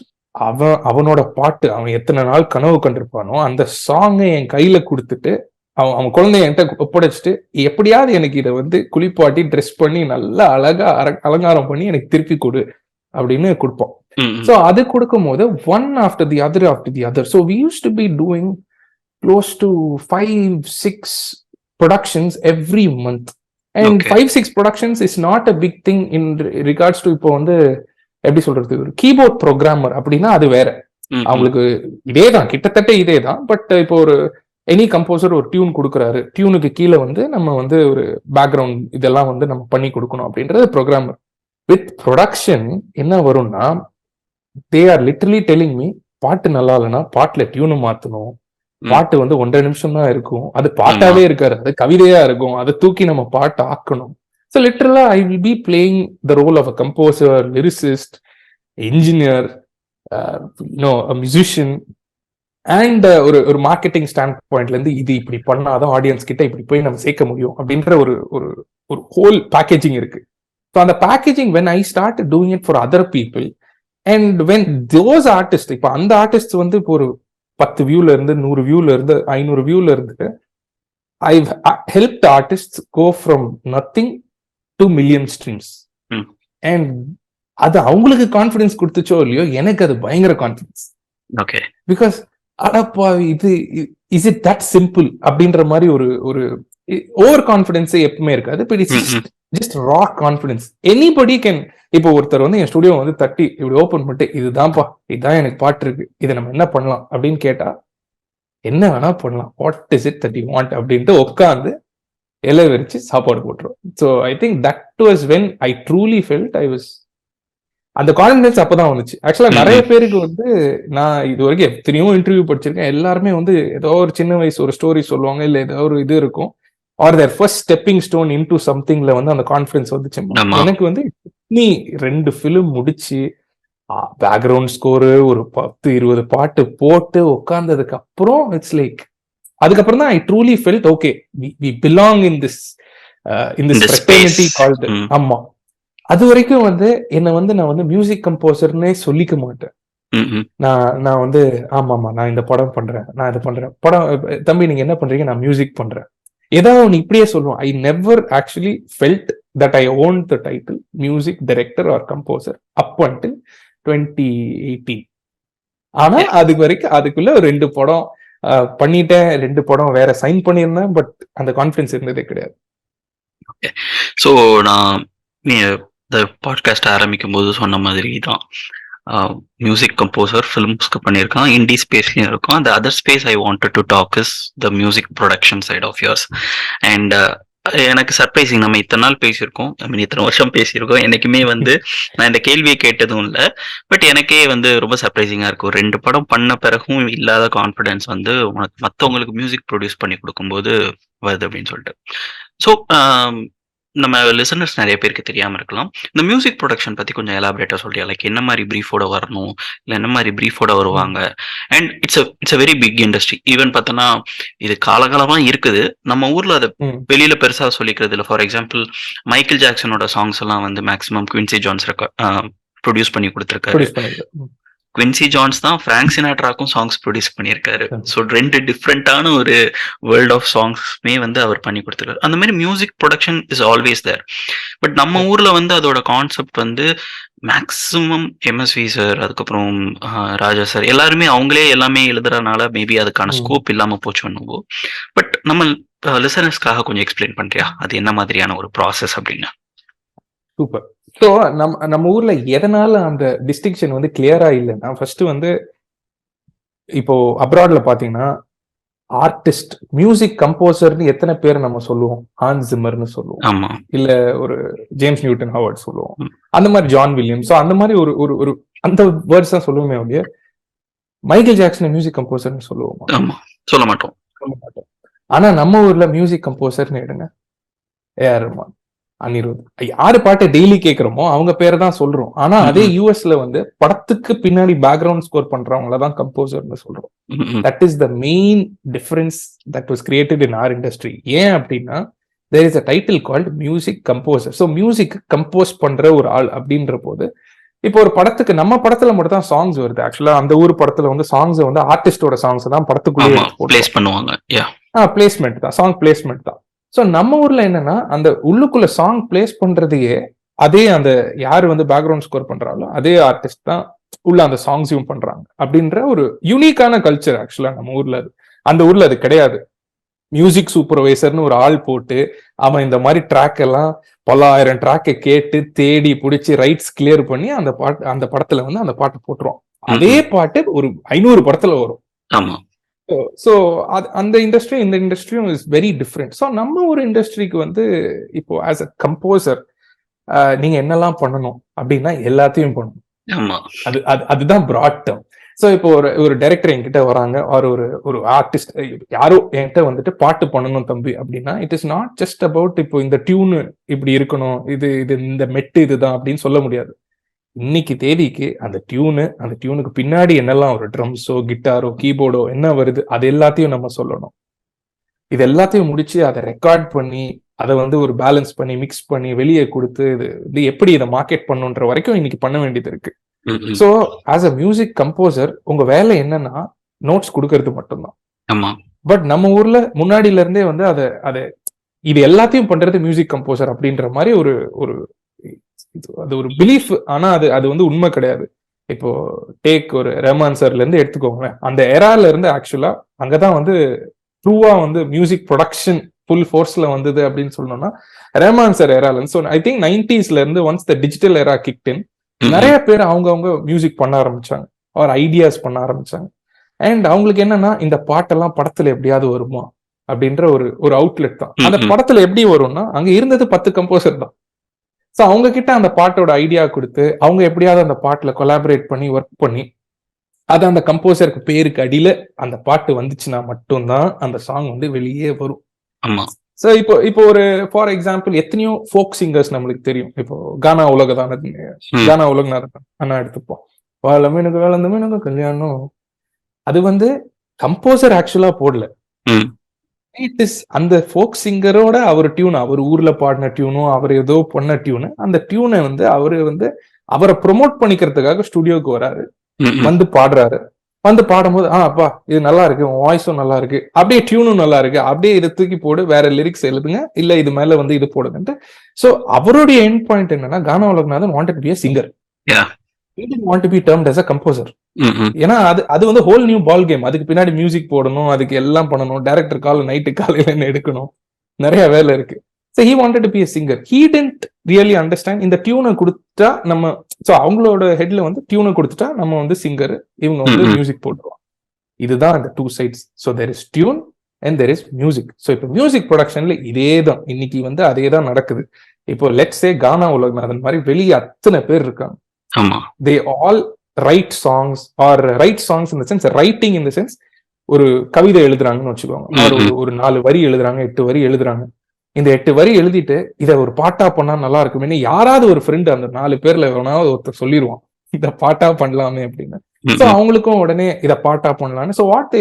அவனோட பாட்டு, அவன் எத்தனை நாள் கனவு கண்டிருப்பானோ அந்த சாங்கை என் கையில கொடுத்துட்டு அவன் குழந்தைய என்கிட்ட ஒப்படைச்சிட்டு எப்படியாவது எனக்கு இதை வந்து குளிப்பாட்டி ட்ரெஸ் பண்ணி நல்லா அழகா அலங்காரம் பண்ணி எனக்கு திருப்பி கொடு அப்படின்னு கொடுப்போம். So அது கொடுக்கும் போது one after the other. So we used to be doing close to 5-6 productions every month. And 5-6 productions is not a big thing in regards to இப்போ வந்து எப்படி சொல்றது, ஒரு கீபோர்ட் ப்ரோக்ராமர் அப்படின்னா அது வேற. அவங்களுக்கு இதேதான், கிட்டத்தட்ட இதேதான். பட் இப்போ ஒரு எனி கம்போசர் ஒரு டியூன் கொடுக்குறாரு, டியூனுக்கு கீழே வந்து நம்ம வந்து ஒரு பேக்ரவுண்ட் இதெல்லாம் வந்து நம்ம பண்ணி கொடுக்கணும் அப்படின்றது ப்ரோக்ராமர். வித் ப்ரொடக்ஷன் என்ன வரும்னா, they are literally telling me பாட்டு நல்லா இல்லைன்னா பாட்டுல டியூனை மாத்தணும், பாட்டு வந்து 1.5 நிமிஷம் தான் இருக்கும், அது பாட்டாவே இருக்காரு, அது கவிதையா இருக்கும், அதை தூக்கி நம்ம பாட்டு ஆக்கணும். So literally I will be playing the role of a composer, lyricist, engineer, a musician, and ஒரு மார்க்கெட்டிங் ஸ்டாண்ட் பாயிண்ட்ல இருந்து இது இப்படி பண்ணாதான் ஆடியன்ஸ் கிட்ட இப்படி போய் நம்ம சேர்க்க முடியும் அப்படின்ற ஒரு ஹோல் பேக்கேஜிங் இருக்கு. ஸோ அந்த packaging when I started doing it for other people and when those artists, இப்போ அந்த ஆர்டிஸ்ட் வந்து இப்போ ஒரு 10 வியூல இருந்து 100 வியூல இருந்து 500 வியூல இருந்து I've helped artists go from nothing to million streams. And அது அவங்களுக்கு கான்ஃபிடன்ஸ் கொடுத்துச்சோ இல்லையோ, எனக்கு அது பயங்கர கான்ஃபிடன்ஸ். ஓகே, பிகாஸ் அடப்பா இது இஸ் இட் தட் சிம்பிள் அப்படின்ற மாதிரி ஒரு ஓவர் கான்ஃபிடன்ஸே எப்பவுமே இருக்காது. But it's just raw confidence. Anybody can. இப்போ ஒருத்தர் வந்து என் ஸ்டுடியோ வந்து தட்டி இப்படி ஓப்பன் பண்ணிட்டு இதுதான்ப்பா, இதுதான் எனக்கு பாட்டு இருக்கு, இதை நம்ம என்ன பண்ணலாம் அப்படின்னு கேட்டா என்ன வேணா பண்ணலாம், what is it that you want அப்படின்ட்டு உட்காந்து இலை விரிச்சு சாப்பாடு போட்டுரும். So I think that was when I truly felt I was, அந்த கான்ஃபிடன்ஸ் அப்பதான் வந்துச்சு. ஆக்சுவலா நிறைய பேருக்கு வந்து நான் இது வரைக்கும் எத்தனையோ இன்டர்வியூ படிச்சிருக்கேன், எல்லாருமே வந்து ஏதோ ஒரு சின்ன வயசு ஒரு ஸ்டோரி சொல்லுவாங்க, இல்ல ஏதோ ஒரு இது இருக்கும், are their first stepping stone into சம்திங்ல வந்து அந்த கான்ஃபிடன்ஸ் வந்துச்சு. எனக்கு வந்து நீ 2 ஃபிலிம் முடிச்சு பேக்ரவுண்ட் ஸ்கோரு ஒரு 10-20 பாட்டு போட்டு உட்கார்ந்ததுக்கு அப்புறம் இட்ஸ் லைக், அதுக்கப்புறம் தான் I truly felt okay we belong in this fraternity called. ஆமா, அது வரைக்கும் வந்து என்ன வந்து நான் வந்து மியூசிக் கம்போசர்னே சொல்லிக்க மாட்டேன். நான் வந்து ஆமாமா நான் இந்த படம் பண்றேன், நான் இது பண்றேன், படம் தம்பி நீங்க என்ன பண்றீங்க, நான் மியூசிக் பண்றேன், ஏதாவது ஒன்று இப்படியே சொல்லுவோம். I never actually felt that I own the title music director or composer up until 2018. ஆனா அதுக்கு வரைக்கும் அதுக்குள்ள 2 படம் பண்ணிட்டேன், 2 படம் வேற சைன் பண்ணியிருந்தேன், பட் அந்த கான்ஃபிடன்ஸ் இருந்ததே கிடையாது. ஸோ நான் நீ இந்த பாட்காஸ்ட் ஆரம்பிக்கும் போது சொன்ன மாதிரி தான், மியூசிக் கம்போசர், ஃபிலிம்ஸ்க்கு பண்ணியிருக்கான், இண்டி ஸ்பேஸ்லயும் இருக்கும். அந்த other space I wanted to talk is the music production side of yours. And எனக்கு சர்ப்ரைசிங், நம்ம இத்தனை நாள் பேசியிருக்கோம், ஐ மீன் இத்தனை வருஷம் பேசியிருக்கோம், என்னைக்குமே வந்து நான் இந்த கேள்வியை கேட்டதும் இல்லை. பட் எனக்கே வந்து ரொம்ப சர்ப்ரைசிங்கா இருக்கும். 2 படம் பண்ண பிறகும் இல்லாத கான்ஃபிடன்ஸ் வந்து உனக்கு மற்றவங்களுக்கு மியூசிக் ப்ரொடியூஸ் பண்ணி கொடுக்கும்போது வருது அப்படின்னு சொல்லிட்டு. ஸோ நம்ம லிசனர்ஸ் நிறைய பேருக்கு தெரியாம இருக்கலாம். இந்த மியூசிக் ப்ரொடக்ஷன் பத்தி கொஞ்சம் எலாபரேட்டா சொல்றியா? லைக் என்ன மாதிரி பிரீஃபோட வரணும், இல்ல என்ன மாதிரி பிரீஃபோட வருவாங்க? And it's a very big industry. Even பார்த்தோன்னா இது காலகாலமா இருக்குது. நம்ம ஊர்ல அதை வெளியில பெருசா சொல்லிக்கிறது இல்லை. ஃபார் எக்ஸாம்பிள் மைக்கேல் ஜாக்சனோட சாங்ஸ் எல்லாம் வந்து மேக்ஸிமம் குவின்சி ஜான்ஸ் ப்ரொடியூஸ் பண்ணி கொடுத்துருக்காரு. குவின்சி ஜான்ஸ் தான் ஃப்ராங்க் சினாட்ராக்கும் சாங்ஸ் ப்ரொடியூஸ் பண்ணியிருக்காரு. ஸோ 2 டிஃப்ரெண்டான ஒரு வேர்ல்ட் ஆஃப் சாங்ஸ்மே வந்து அவர் பண்ணி கொடுத்துருக்காரு. அந்த மாதிரி music production is always there. But நம்ம ஊர்ல வந்து அதோட கான்செப்ட் வந்து மேக்சிமம் எம்எஸ்வி சார், அதுக்கப்புறம் ராஜா சார் எல்லாருமே அவங்களே எல்லாமே எழுதுறதுனால மேபி அதுக்கான ஸ்கோப் இல்லாம போச்சு பண்ணுவோம். பட் நம்ம லிசனர்ஸ்க்காக கொஞ்சம் எக்ஸ்பிளைன் பண்றியா அது என்ன மாதிரியான ஒரு ப்ராசஸ் அப்படின்னு? சூப்பர். ஸோ நம்ம ஊர்ல எதனால அந்த டிஸ்டிங்ஷன் வந்து கிளியரா இல்லைன்னா, ஃபர்ஸ்ட் வந்து இப்போ அப்ராட்ல பாத்தீங்கன்னா ஆர்டிஸ்ட் மியூசிக் கம்போசர்னு எத்தனை பேர் நம்ம சொல்லுவோம்? ஹான்ஸ் ஜிம்மர்னு சொல்லுவோம், இல்ல ஒரு ஜேம்ஸ் நியூட்டன் ஹாவர்ட் சொல்லுவோம், அந்த மாதிரி ஜான் வில்லியம்ஸ், அந்த மாதிரி ஒரு ஒரு அந்த வேர்ட்ஸ் தான் சொல்லுவோமே ஒழிய மைக்கேல் ஜாக்சன் மியூசிக் கம்போசர்னு சொல்லுவோம்? சொல்ல மாட்டோம். ஆனா நம்ம ஊர்ல மியூசிக் கம்போசர்னு எடுங்க, ஏஆர் ரஹ்மான், அனிருத், யாரு பாட்டை டெய்லி கேட்கிறோமோ அவங்க பேரை தான் சொல்றோம். ஆனா அதே யூஎஸ்ல வந்து படத்துக்கு பின்னாடி பேக்ரவுண்ட் ஸ்கோர் பண்றவங்களதான் கம்போசர்னு சொல்றோம். That is the main difference that was created in our industry. ஏன் அப்படின்னா there is a title called music composer. So music compose பண்ற ஒரு ஆள் அப்படின்ற போது, இப்போ ஒரு படத்துக்கு நம்ம படத்துல மட்டும் தான் சாங்ஸ் வருது. ஆக்சுவலா அந்த ஊர் படத்துல வந்து சாங்ஸ் வந்து ஆர்டிஸ்டோட சாங்ஸ் தான் படத்துக்குள்ளே பிளேஸ் பண்ணுவாங்க. பிளேஸ்மெண்ட் தான், சாங் பிளேஸ்மெண்ட் தான். ஸோ நம்ம ஊர்ல என்னன்னா அந்த உள்ளுக்குள்ள சாங் பிளேஸ் பண்றதையே அதே அந்த யாரு வந்து பேக்ரவுண்ட் ஸ்கோர் பண்றாங்களோ அதே ஆர்டிஸ்ட் தான் உள்ள அந்த சாங்ஸையும் பண்றாங்க அப்படின்ற ஒரு யூனிக்கான கல்ச்சர் ஆக்சுவலா நம்ம ஊர்ல. அந்த ஊர்ல அது கிடையாது. மியூசிக் சூப்பர்வைசர்னு ஒரு ஆள் போட்டு அவன் இந்த மாதிரி ட்ராக் எல்லாம் பல ஆயிரம் ட்ராக்கை கேட்டு தேடி பிடிச்சி ரைட்ஸ் கிளியர் பண்ணி அந்த பாட்டு அந்த படத்துல வந்து அந்த பாட்டை போட்டுருவான். அதே பாட்டு ஒரு 500 படத்துல வரும். ஸோ அந்த இண்டஸ்ட்ரியும் இந்த இண்டஸ்ட்ரியும் இஸ் வெரி டிஃப்ரெண்ட். ஸோ நம்ம ஒரு இண்டஸ்ட்ரிக்கு வந்து இப்போ ஆஸ் அ கம்போசர் நீங்க என்னெல்லாம் பண்ணணும் அப்படின்னா எல்லாத்தையும் பண்ணணும். அதுதான் பிராட் டேர்ம். ஸோ இப்போ ஒரு டைரக்டர் என்கிட்ட வராங்க, ஒரு ஆர்டிஸ்ட் யாரோ என்கிட்ட வந்துட்டு பாட்டு பண்ணணும் தம்பி அப்படின்னா, it is not just about இப்போ இந்த டியூனு இப்படி இருக்கணும், இது இந்த மெட்டு இதுதான் அப்படின்னு சொல்ல முடியாது. இன்னைக்கு தேதிக்கு அந்த டியூனுக்கு பின்னாடி என்னெல்லாம் ஒரு ட்ரம்ஸோ கிட்டாரோ கீபோர்டோ என்ன வருது அது எல்லாத்தையும் நம்ம சொல்லணும். இது எல்லாத்தையும் முடிச்சு அதை ரெக்கார்ட் பண்ணி அதை வந்து ஒரு பேலன்ஸ் பண்ணி மிக்ஸ் பண்ணி வெளியே கொடுத்து இது எப்படி இதை மார்க்கெட் பண்ணுன்ற வரைக்கும் இன்னைக்கு பண்ண வேண்டியது இருக்கு. So as a music composer உங்க வேலை என்னன்னா நோட்ஸ் கொடுக்கறது மட்டும்தான். பட் நம்ம ஊர்ல முன்னாடில இருந்தே வந்து அதை இது எல்லாத்தையும் பண்றது மியூசிக் கம்போசர் அப்படின்ற மாதிரி அது ஒரு பிலீஃப். ஆனா அது வந்து உண்மை கிடையாது. இப்போ டேக் ஒரு ரஹ்மான் சார்ல இருந்து எடுத்துக்கோங்களேன். அந்த எரால இருந்து ஆக்சுவலா அங்கதான் வந்து ட்ரூவா வந்து மியூசிக் ப்ரொடக்ஷன் ஃபுல் ஃபோர்ஸ்ல வந்தது அப்படின்னு சொல்லணும்னா ரஹ்மான் சார் எரால இருந்து. ஸோ ஐ திங்க் 90s இருந்து ஒன்ஸ் த டிஜிட்டல் எரா கிக்ட் இன், நிறைய பேர் அவங்க மியூசிக் பண்ண ஆரம்பிச்சாங்க, அவர் ஐடியாஸ் பண்ண ஆரம்பிச்சாங்க. அண்ட் அவங்களுக்கு என்னன்னா இந்த பாட்டெல்லாம் படத்துல எப்படியாவது வருமா அப்படின்ற ஒரு அவுட்லெட் தான். அந்த படத்துல எப்படி வரும்னா அங்க இருந்தது 10 கம்போசர் தான். ஸோ அவங்க கிட்ட அந்த பாட்டோட ஐடியா கொடுத்து அவங்க எப்படியாவது அந்த பாட்டுல கொலாபரேட் பண்ணி ஒர்க் பண்ணி அது அந்த கம்போசருக்கு பேருக்கு அடியில அந்த பாட்டு வந்துச்சுன்னா மட்டும்தான் அந்த சாங் வந்து வெளியே வரும். ஸோ இப்போ ஒரு ஃபார் எக்ஸாம்பிள் எத்தனையோ ஃபோக் சிங்கர்ஸ் நம்மளுக்கு தெரியும். இப்போ கானா உலகநாதன் அண்ணா எடுத்துப்போம். வாழ மீனுக்கு வேலை மீனுக்கு கல்யாணம், அது வந்து கம்போசர் ஆக்சுவலா போடல. இட் இஸ் அந்த ஃபோக் சிங்கரோட அவர் டியூன், அவர் ஊர்ல பாடின டியூனும் அவர் ஏதோ பண்ண டியூனு, அந்த டியூனை வந்து அவரை ப்ரொமோட் பண்ணிக்கிறதுக்காக ஸ்டுடியோக்கு வராரு, வந்து பாடுறாரு. வந்து பாடும்போது அப்பா இது நல்லா இருக்கு, வாய்ஸும் நல்லா இருக்கு, அப்படியே டியூனும் நல்லா இருக்கு, அப்படியே இதை தூக்கி போடு, வேற லிரிக்ஸ் எழுதுங்க, இல்ல இது மேல வந்து இது போடுங்கன்ட்டு. ஸோ அவருடைய எண்ட் பாயிண்ட் என்னன்னா Gaana Ulaganathan wanted to be a singer. He didn't want to be termed as a composer. ஏன்னா அது வந்து ஹோல் நியூ பால் கேம். அதுக்கு பின்னாடி மியூசிக் போடணும், அதுக்கு எல்லாம் பண்ணணும், டைரக்டர் கால் நைட்டு காலையில எடுக்கணும், நிறைய வேலை இருக்கு. So he wanted to be a singer. He didn't really understand இந்த டியூனை கொடுத்துட்டா நம்ம, ஸோ அவங்களோட ஹெட்ல வந்து டியூனை கொடுத்துட்டா நம்ம வந்து சிங்கர், இவங்க வந்து மியூசிக் போட்டுருவாங்க. இதுதான் அந்த two sides. So there is tune and there is music. So இப்போ மியூசிக் ப்ரொடக்ஷன்ல இதே தான் இன்னைக்கு வந்து அதே தான் நடக்குது. இப்போ லெட்ஸ் சே கானா உலகநாதன் மாதிரி வெளியே அத்தனை பேர் இருக்காங்க. They all right songs are right songs in the sense writing in the sense ஒரு கவிதை எழுதுறாங்கன்னு வச்சுக்கோங்க, ஒரு 4 வரி எழுதுறாங்க, 8 வரி எழுதுறாங்க. இந்த 8 வரி எழுதிட்டு இதை ஒரு பாட்டா பண்ணா நல்லா இருக்குமே, யாராவது ஒரு ஃப்ரெண்டு அந்த 4 பேர்ல எவனாவது ஒருத்தர் சொல்லிடுவான் இதை பாட்டா பண்ணலாமே அப்படின்னு. ஸோ அவங்களுக்கும் உடனே இதை பாட்டா பண்ணலான்னு. So what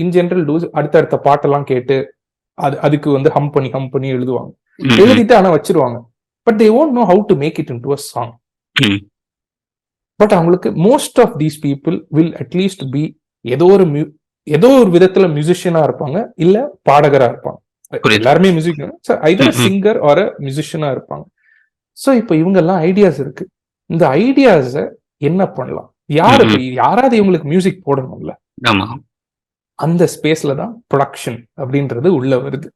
in general does அடுத்தடுத்த பாட்டெல்லாம் கேட்டு அதுக்கு வந்து ஹம் பண்ணி எழுதுவாங்க. எழுதிட்டு ஆனா வச்சிருவாங்க. But they won't know how to make it into a song. But அவங்களுக்கு most of these people will at least be ஏதோ ஒரு விதத்துல மியூசிஷியனா இருப்பாங்க, இல்ல பாடகரா இருப்பாங்க. எல்லாருமே மியூசிக் ஐதர் சிங்கர் ஆர் மியூசிஷியனா இருப்பாங்க. சோ இப்போ இவங்க எல்லாம் ஐடியாஸ் இருக்கு. இந்த ஐடியாஸ என்ன பண்ணலாம், யாராவது இவங்களுக்கு மியூசிக் போடணும்ல, அந்த ஸ்பேஸ்ல தான் ப்ரொடக்ஷன் அப்படின்றது உள்ள வருது.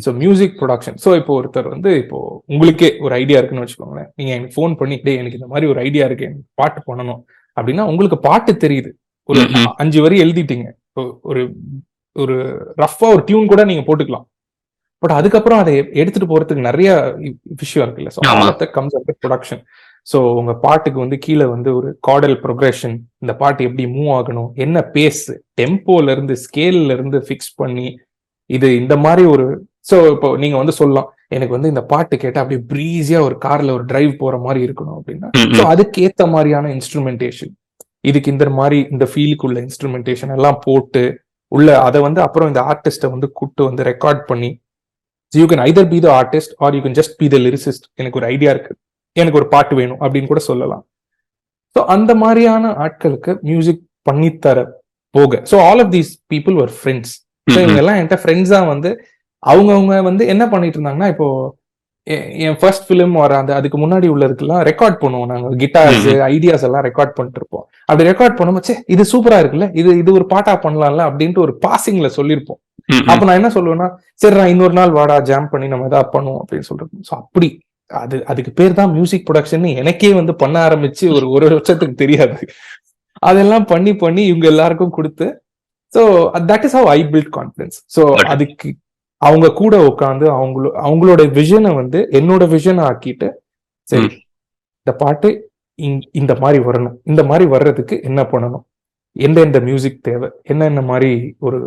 So music production. ஸோ இப்போ ஒருத்தர் வந்து இப்போ உங்களுக்கே ஒரு ஐடியா இருக்குன்னு வச்சுக்கோங்களேன், நீங்க எனக்கு ஃபோன் பண்ணி டே எனக்கு இந்த மாதிரி ஒரு ஐடியா இருக்கு, எனக்கு பாட்டு பண்ணணும் அப்படின்னா உங்களுக்கு பாட்டு தெரியுது, ஒரு 5 வரி எழுதிட்டீங்க, ஒரு ரஃபா ஒரு டியூன் கூட நீங்க போட்டுக்கலாம். பட் அதுக்கப்புறம் அதை எடுத்துட்டு போறதுக்கு நிறைய விஷயம் இருக்குல்ல. So all of that comes under production. So உங்க பாட்டுக்கு வந்து கீழே வந்து ஒரு கார்டல் ப்ரோக்ரஷன், இந்த பாட்டு எப்படி மூவ் ஆகணும், என்ன பேஸ், டெம்போல இருந்து ஸ்கேல்ல இருந்து ஃபிக்ஸ் பண்ணி இது இந்த மாதிரி ஒரு. ஸோ இப்போ நீங்க வந்து சொல்லலாம் எனக்கு வந்து இந்த பாட்டு கேட்டா அப்படியே ப்ரீஸியா ஒரு கார்ல ஒரு டிரைவ் போற மாதிரி இருக்கணும் அப்படின்னா, ஸோ அதுக்கு ஏத்த மாதிரியான இன்ஸ்ட்ருமெண்டேஷன், இதுக்கு இந்த மாதிரி இந்த ஃபீலுக்குள்ள இன்ஸ்ட்ருமெண்டேஷன் எல்லாம் போட்டு உள்ள அதை வந்து அப்புறம் இந்த ஆர்டிஸ்ட வந்து கூப்பிட்டு வந்து ரெக்கார்ட் பண்ணி, you can either be the artist or you can just be the lyricist. எனக்கு ஒரு ஐடியா இருக்கு, எனக்கு ஒரு பாட்டு வேணும் அப்படின்னு கூட சொல்லலாம். ஸோ அந்த மாதிரியான ஆட்களுக்கு மியூசிக் பண்ணித்தர போக, so all of these people were friends. So இவங்க எல்லாம் என்கிட்ட ஃப்ரெண்ட்ஸா வந்து அவங்கவுங்க வந்து என்ன பண்ணிட்டு இருந்தாங்கன்னா, இப்போ என் ஃபர்ஸ்ட் ஃபிலிம் வர அதுக்கு முன்னாடி உள்ளதுக்கெல்லாம் ரெக்கார்ட் பண்ணுவோம் நாங்க, கிட்டார்ஸ் ஐடியாஸ் எல்லாம் ரெக்கார்ட் பண்ணிட்டு இருப்போம். அப்படி ரெக்கார்ட் பண்ணும்போது இது சூப்பரா இருக்குல்ல, இது ஒரு பாட்டா பண்ணலாம்ல அப்படின்ட்டு ஒரு பாசிங்ல சொல்லியிருப்போம். அப்ப நான் என்ன சொல்லுவேன்னா, சரி நான் இன்னொரு நாள் வாடா ஜாம் பண்ணி நம்ம ஏதாவது பண்ணுவோம் அப்படின்னு சொல்றது. ஸோ அப்படி அதுக்கு பேர் தான் மியூசிக் ப்ரொடக்ஷன். எனக்கே வந்து பண்ண ஆரம்பிச்சு ஒரு வருஷத்துக்கு தெரியாது. அதெல்லாம் பண்ணி இவங்க எல்லாருக்கும் கொடுத்து, so that is how I built confidence. So அதுக்கு அவங்க கூட உட்காந்து அவங்களோட விஷனை வந்து என்னோட விஷனை ஆக்கிட்டு, சரி இந்த பாட்டு இந்த மாதிரி வரணும், இந்த மாதிரி வர்றதுக்கு என்ன பண்ணணும், எந்த மியூசிக் தேவை, என்ன மாதிரி ஒரு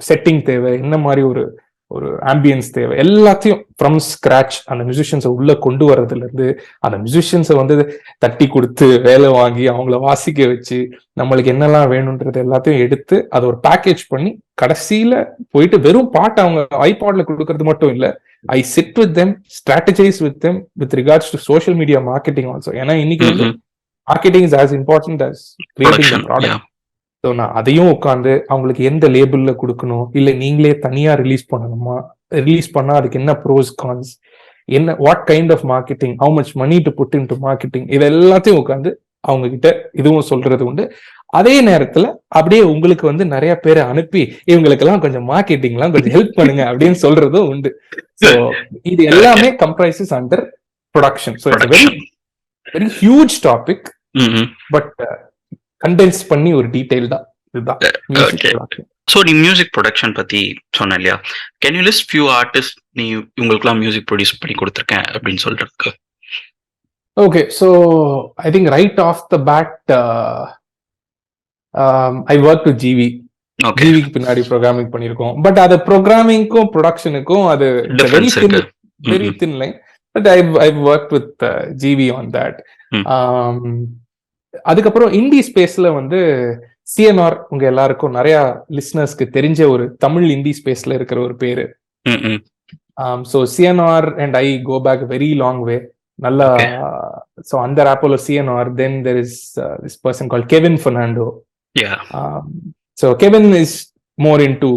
செட்டிங் தேவை, என்ன மாதிரி ஒரு ஆம்பியன்ஸ் தேவை, எல்லாத்தையும் ஃப்ரம் ஸ்கிராச் அந்த மியூசிஷியன்ஸை உள்ள கொண்டு வர்றதுல இருந்து, அந்த மியூசிஷியன்ஸை வந்து தட்டி கொடுத்து வேலை வாங்கி அவங்கள வாசிக்க வச்சு நம்மளுக்கு என்னெல்லாம் வேணும்ன்றது எல்லாத்தையும் எடுத்து அதை ஒரு பேக்கேஜ் பண்ணி கடைசியில போயிட்டு வெறும் பாட்டு அவங்க ஐபாட்ல கொடுக்கறது மட்டும் இல்ல, I sit with them, strategize with them with regards to social media marketing also. ஏன்னா இன்னைக்கு வந்து marketing is as important as creating product. So நான் அதையும் உட்காந்து அவங்களுக்கு எந்த லேபிள்ல கொடுக்கணும், இல்லை நீங்களே தனியா ரிலீஸ் பண்ணணுமா, ரிலீஸ் பண்ணா அதுக்கு என்ன ப்ரோஸ் கான்ஸ், என்ன what kind of marketing, how much money to put in to marketing, இது எல்லாத்தையும் உட்காந்து அவங்க கிட்ட இதுவும் சொல்றது உண்டு. அதே நேரத்துல அப்படியே உங்களுக்கு வந்து நிறைய பேரை அனுப்பி இவங்களுக்கெல்லாம் கொஞ்சம் மார்க்கெட்டிங்லாம் கொஞ்சம் ஹெல்ப் பண்ணுங்க அப்படின்னு சொல்றதும் உண்டு. ஸோ இது எல்லாமே comprises under production. So it's very very huge topic, but condense பண்ணி ஒரு டீடைல் தான் இதுதான். ஸோ நீ மியூசிக் ப்ரொடக்ஷன் பத்தி சொன்ன இல்லையா, can you list few artist நீ உங்களுக்குலாம் மியூசிக் ப்ரொடியூஸ் பண்ணி கொடுத்துருக்கேன் அப்படின்னு சொல்றதுக்கு? Okay, so I think right off the bat I work to GV. ஜிவிக்கு பின்னாடி ப்ரோக்ராமிங் பண்ணியிருக்கோம். பட் அது ப்ரோக்ராமிங்க்கும் ப்ரொடக்ஷனுக்கும் அது very thin line. But I work with GV on that. அதுக்கப்புறம் இந்தி ஸ்பேஸ்ல வந்து சிஎன்ஆர் உங்க எல்லாருக்கும் நிறைய லிஸ்னர்ஸ்க்கு தெரிஞ்ச ஒரு தமிழ் இந்தி ஸ்பேஸ்ல இருக்கிற ஒரு பேரு. So CNR and I go back very long way. நல்லா ஸோ அந்த ராப்போல CNR, then there is this person called Kevin Fernando. So Kevin is more into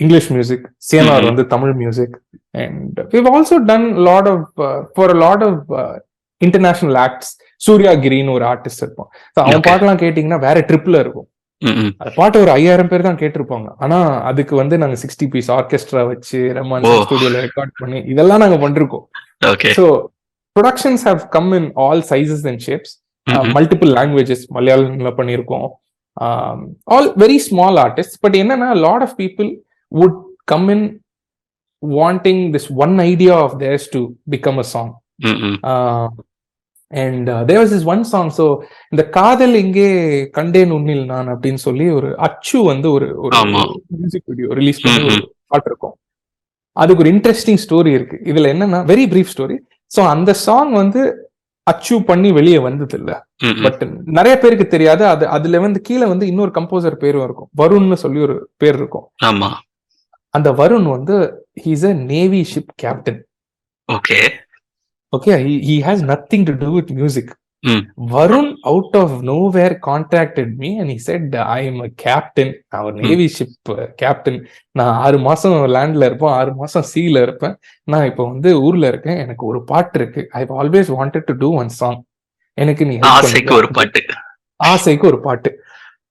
English music, CNR வந்து Tamil music. And we've also done for a lot of international acts. Surya கிரின்னு ஒரு ஆர்டிஸ்ட் இருப்பான். அவன் பாட்டெல்லாம் கேட்டீங்கன்னா வேற ட்ரிப்ல இருக்கும். அந்த பாட்டு ஒரு 5000 பேர் தான் கேட்டிருப்பாங்க. ஆனா அதுக்கு வந்து நாங்க 60 பீஸ் ஆர்கெஸ்ட்ரா வச்சு ரஹ்மான் ஸ்டுடியோல ரெக்கார்ட் பண்ணி இதெல்லாம் நாங்க பண்ணிருக்கோம். So productions have come in all sizes and shapes, multiple languages. மலையாளம்ல பண்ணியிருக்கோம், all very small artist. But என்னன்னா lot of people would come in wanting this one idea of theirs to become a song. And there was this one song. So இந்த காதல் இங்கே கண்டேன் உன்னில் நான் அப்படின்னு சொல்லி ஒரு அச்சு வந்து ஒரு மியூசிக் வீடியோ ரிலீஸ் பண்ணி ஒரு பாட்டு இருக்கும். அதுக்கு ஒரு இன்ட்ரெஸ்டிங் ஸ்டோரி இருக்கு. இதுல என்னன்னா வெரி பிரீஃப் ஸ்டோரி. ஸோ அந்த சாங் வந்து அச்சீவ் பண்ணி வெளியே வந்தது இல்ல, பட் நிறைய பேருக்கு தெரியாது. அதுல வந்து கீழே வந்து இன்னொரு கம்போசர் பேரும் இருக்கும், வருண்னு சொல்லி ஒரு பேர் இருக்கும். அந்த வருண் வந்து he's a navy ship captain. Okay, he has nothing to do with music. Varun out of nowhere contacted me and he said, I am a captain, our navy ship captain. நான் 6 மாசம் லேண்ட்ல இருப்பேன், 6 மாசம் சீல இருப்பேன். நான் இப்போ வந்து ஊர்ல இருக்கேன், எனக்கு ஒரு பாட்டு இருக்கு. I've always wanted to do one song. எனக்கு நீ ஆசைக்கு ஒரு பாட்டு.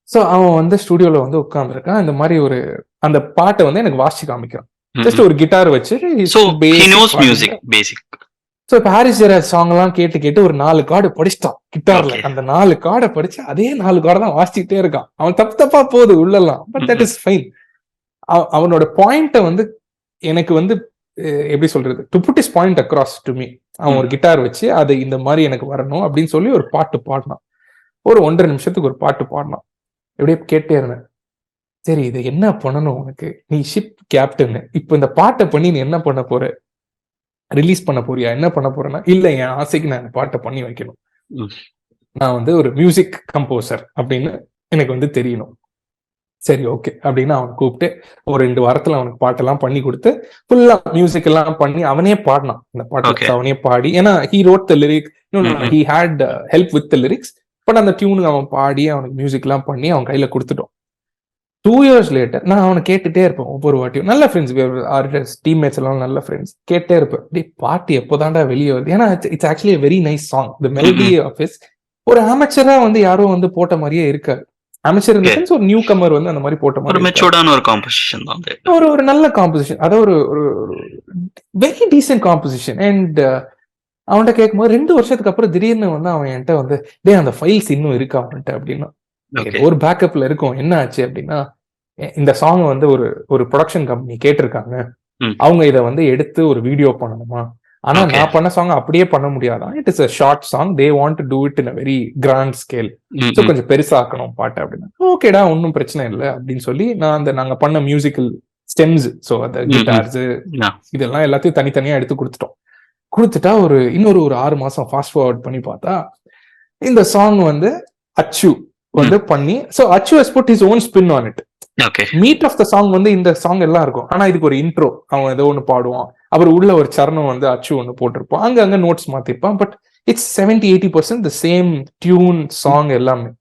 ஸோ அவன் வந்து ஸ்டுடியோல வந்து உட்காந்துருக்கான். இந்த மாதிரி ஒரு அந்த பாட்டை வந்து எனக்கு வாசிச்சு காமிக்கிறான். ஜஸ்ட் ஒரு கிட்டார் வச்சு. ஸோ இப்போ ஹாரிஸ் ஜெயராஜ் சாங் எல்லாம் கேட்டு ஒரு 4 கார்டு படிச்சுட்டான் கிட்டார்ல. அந்த 4 கார்டை படிச்சு அதே 4 கார்டை தான் வாசிச்சுட்டே இருக்கான். அவன் தப்பா போகுது உள்ளலாம், பட் தட் இஸ் ஃபைன். அவனோட பாயிண்ட்டை வந்து எனக்கு வந்து எப்படி சொல்றது, to put his point across to me. அவன் ஒரு கிட்டார் வச்சு அது இந்த மாதிரி எனக்கு வரணும் அப்படின்னு சொல்லி ஒரு பாட்டு பாடினான். ஒரு 1.5 நிமிஷத்துக்கு ஒரு பாட்டு பாடினான். எப்படியே கேட்டே இருந்தேன், சரி இது என்ன பண்ணணும் உனக்கு, நீ ஷிப் கேப்டன், இப்ப இந்த பாட்டை பண்ணி நீ என்ன பண்ண போற, ரிலீஸ் பண்ண போறியா, என்ன பண்ண போறேன்னா, இல்ல என் ஆசைக்கு நான் இந்த பாட்டை பண்ணி வைக்கணும், நான் வந்து ஒரு மியூசிக் கம்போசர் அப்படின்னு எனக்கு வந்து தெரியணும். சரி ஓகே அப்படின்னு அவன் கூப்பிட்டு ஒரு 2 வாரத்துல அவனுக்கு பாட்டெல்லாம் பண்ணி கொடுத்து ஃபுல்லா மியூசிக் எல்லாம் பண்ணி அவனே பாடினான். அந்த பாட்டு அவனே பாடி, ஏன்னா he wrote the lyrics, he had help with the lyrics, but அந்த டியூனுக்கு அவன் பாடி அவனுக்கு மியூசிக் எல்லாம் பண்ணி அவன் கையில கொடுத்துட்டோம். 2 years later நான் அவனை கேட்டுட்டே இருப்பேன். ஒவ்வொரு வாட்டியும் நல்ல ஃப்ரெண்ட்ஸ், டீம்மேட்ஸ் எல்லாம் நல்ல ஃப்ரெண்ட்ஸ், கேட்டே இருப்பேன், டே பாட்டு எப்போதான்டா வெளியே வருது. ஏன்னா it's actually very nice song. The melody of is ஒரு அமெச்சரா வந்து யாரோ வந்து போட்ட மாதிரியே இருக்காது. அமெச்சர் இன் தி சென்ஸ் ஒரு நியூ கமர் வந்து அந்த மாதிரி போட்ட மாதிரி ஒரு மெச்சூர்டான ஒரு காம்போசிஷன் தான். ஒரு நல்ல காம்போசிஷன், அதாவது ஒரு வெரி டீசென்ட் காம்போசிஷன். அண்ட் அவன்கிட்ட கேட்கும்போது 2 வருஷத்துக்கு அப்புறம் திடீர்னு வந்து அவன் என்கிட்ட வந்து, டே அந்த ஃபைல்ஸ் இன்னும் இருக்கா அவன்கிட்ட அப்படின்னா, ஒரு பேக்கப்ல இருக்கும். என்ன ஆச்சு அப்படின்னா, இந்த சாங் வந்து ஒரு ப்ரொடக்ஷன் கம்பெனி கேட்டிருக்காங்க, அவங்க இதை வந்து எடுத்து ஒரு வீடியோ பண்ணணுமா, ஆனா நான் பண்ண சாங் அப்படியே பண்ண முடியாதான், it is a short song, they want to do it in a very grand scale, so கொஞ்சம் பெருசாக்கணும் பாட்டு அப்படின்னா, ஓகேடா ஒன்னும் பிரச்சனை இல்லை அப்படின்னு சொல்லி நாங்க பண்ண மியூசிக்கல் ஸ்டெம்ஸ், ஸோ அந்த கிட்டார்ஸ் இதெல்லாம் எல்லாத்தையும் தனித்தனியா எடுத்து கொடுத்துட்டா இன்னொரு 6 மாசம் ஃபாஸ்ட் ஃபார்வர்ட் பண்ணி பார்த்தா இந்த சாங் வந்து அச்சு வந்து பண்ணி, so Achu has put his own spin on it. Meat of the song வந்து இந்த சாங் எல்லாம் இருக்கும், ஆனா இதுக்கு ஒரு இன்ட்ரோ அவன் ஏதோ ஒண்ணு பாடுவான், அப்புறம் உள்ள ஒரு சரணம் வந்து அச்சு ஒண்ணு போட்டிருப்பான், அங்க நோட்ஸ் மாத்திருப்பான், but it's 70-80% the same tune song எல்லாமே.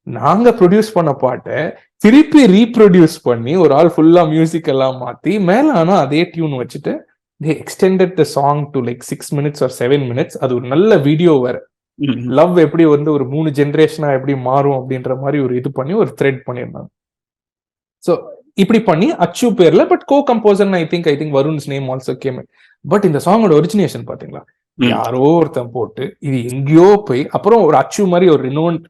நாங்க ப்ரொடியூஸ் பண்ண பாட்டை திருப்பி ரீப்ரொடியூஸ் பண்ணி ஒரு ஆள் ஃபுல்லா மியூசிக் எல்லாம் மாத்தி மேல ஆனா அதே டியூன் வச்சுட்டு they extended the song to like 6 minutes or 7 minutes. அது ஒரு நல்ல வீடியோ வேற. லவ் எப்படி வந்து ஒரு 3 ஜெனரேஷனா எப்படி மாறும் அப்படின்ற மாதிரி ஒரு இது பண்ணி ஒரு த்ரெட் பண்ணிருந்தாங்க. சோ இப்படி பண்ணி அச்சு பேர்ல, but co composer I think Varun's name also came. பட் இந்த சாங்கோட ஒரிஜினேஷன் பாத்தீங்களா, யாரோ ஒருத்தன் போட்டு இது எங்கேயோ போய் அப்புறம் ஒரு அச்சு மாதிரி ஒரு renowned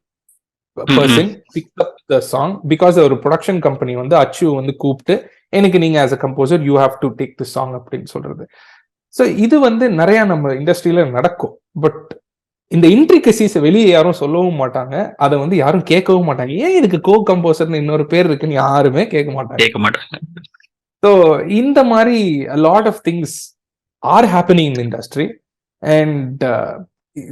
person pick up the song, because ஒரு ப்ரொடக்ஷன் கம்பெனி வந்து அச்சு வந்து கூப்பிட்டு எனக்கு நீங்க as a composer you have to take the song அப்படின்னு சொல்றது. ஸோ இது வந்து நிறைய நம்ம இண்டஸ்ட்ரியில நடக்கும், பட் இந்த இன்ட்ரிகசிஸ் வெளியே யாரும் சொல்லவும் மாட்டாங்க, அதை வந்து யாரும் கேட்கவும் மாட்டாங்க. ஏன் இதுக்கு கோ கம்போசர்னு இன்னொரு பேர் இருக்குன்னு யாருமே கேட்க மாட்டாங்க. ஸோ இந்த மாதிரி lot of things are happening in industry, and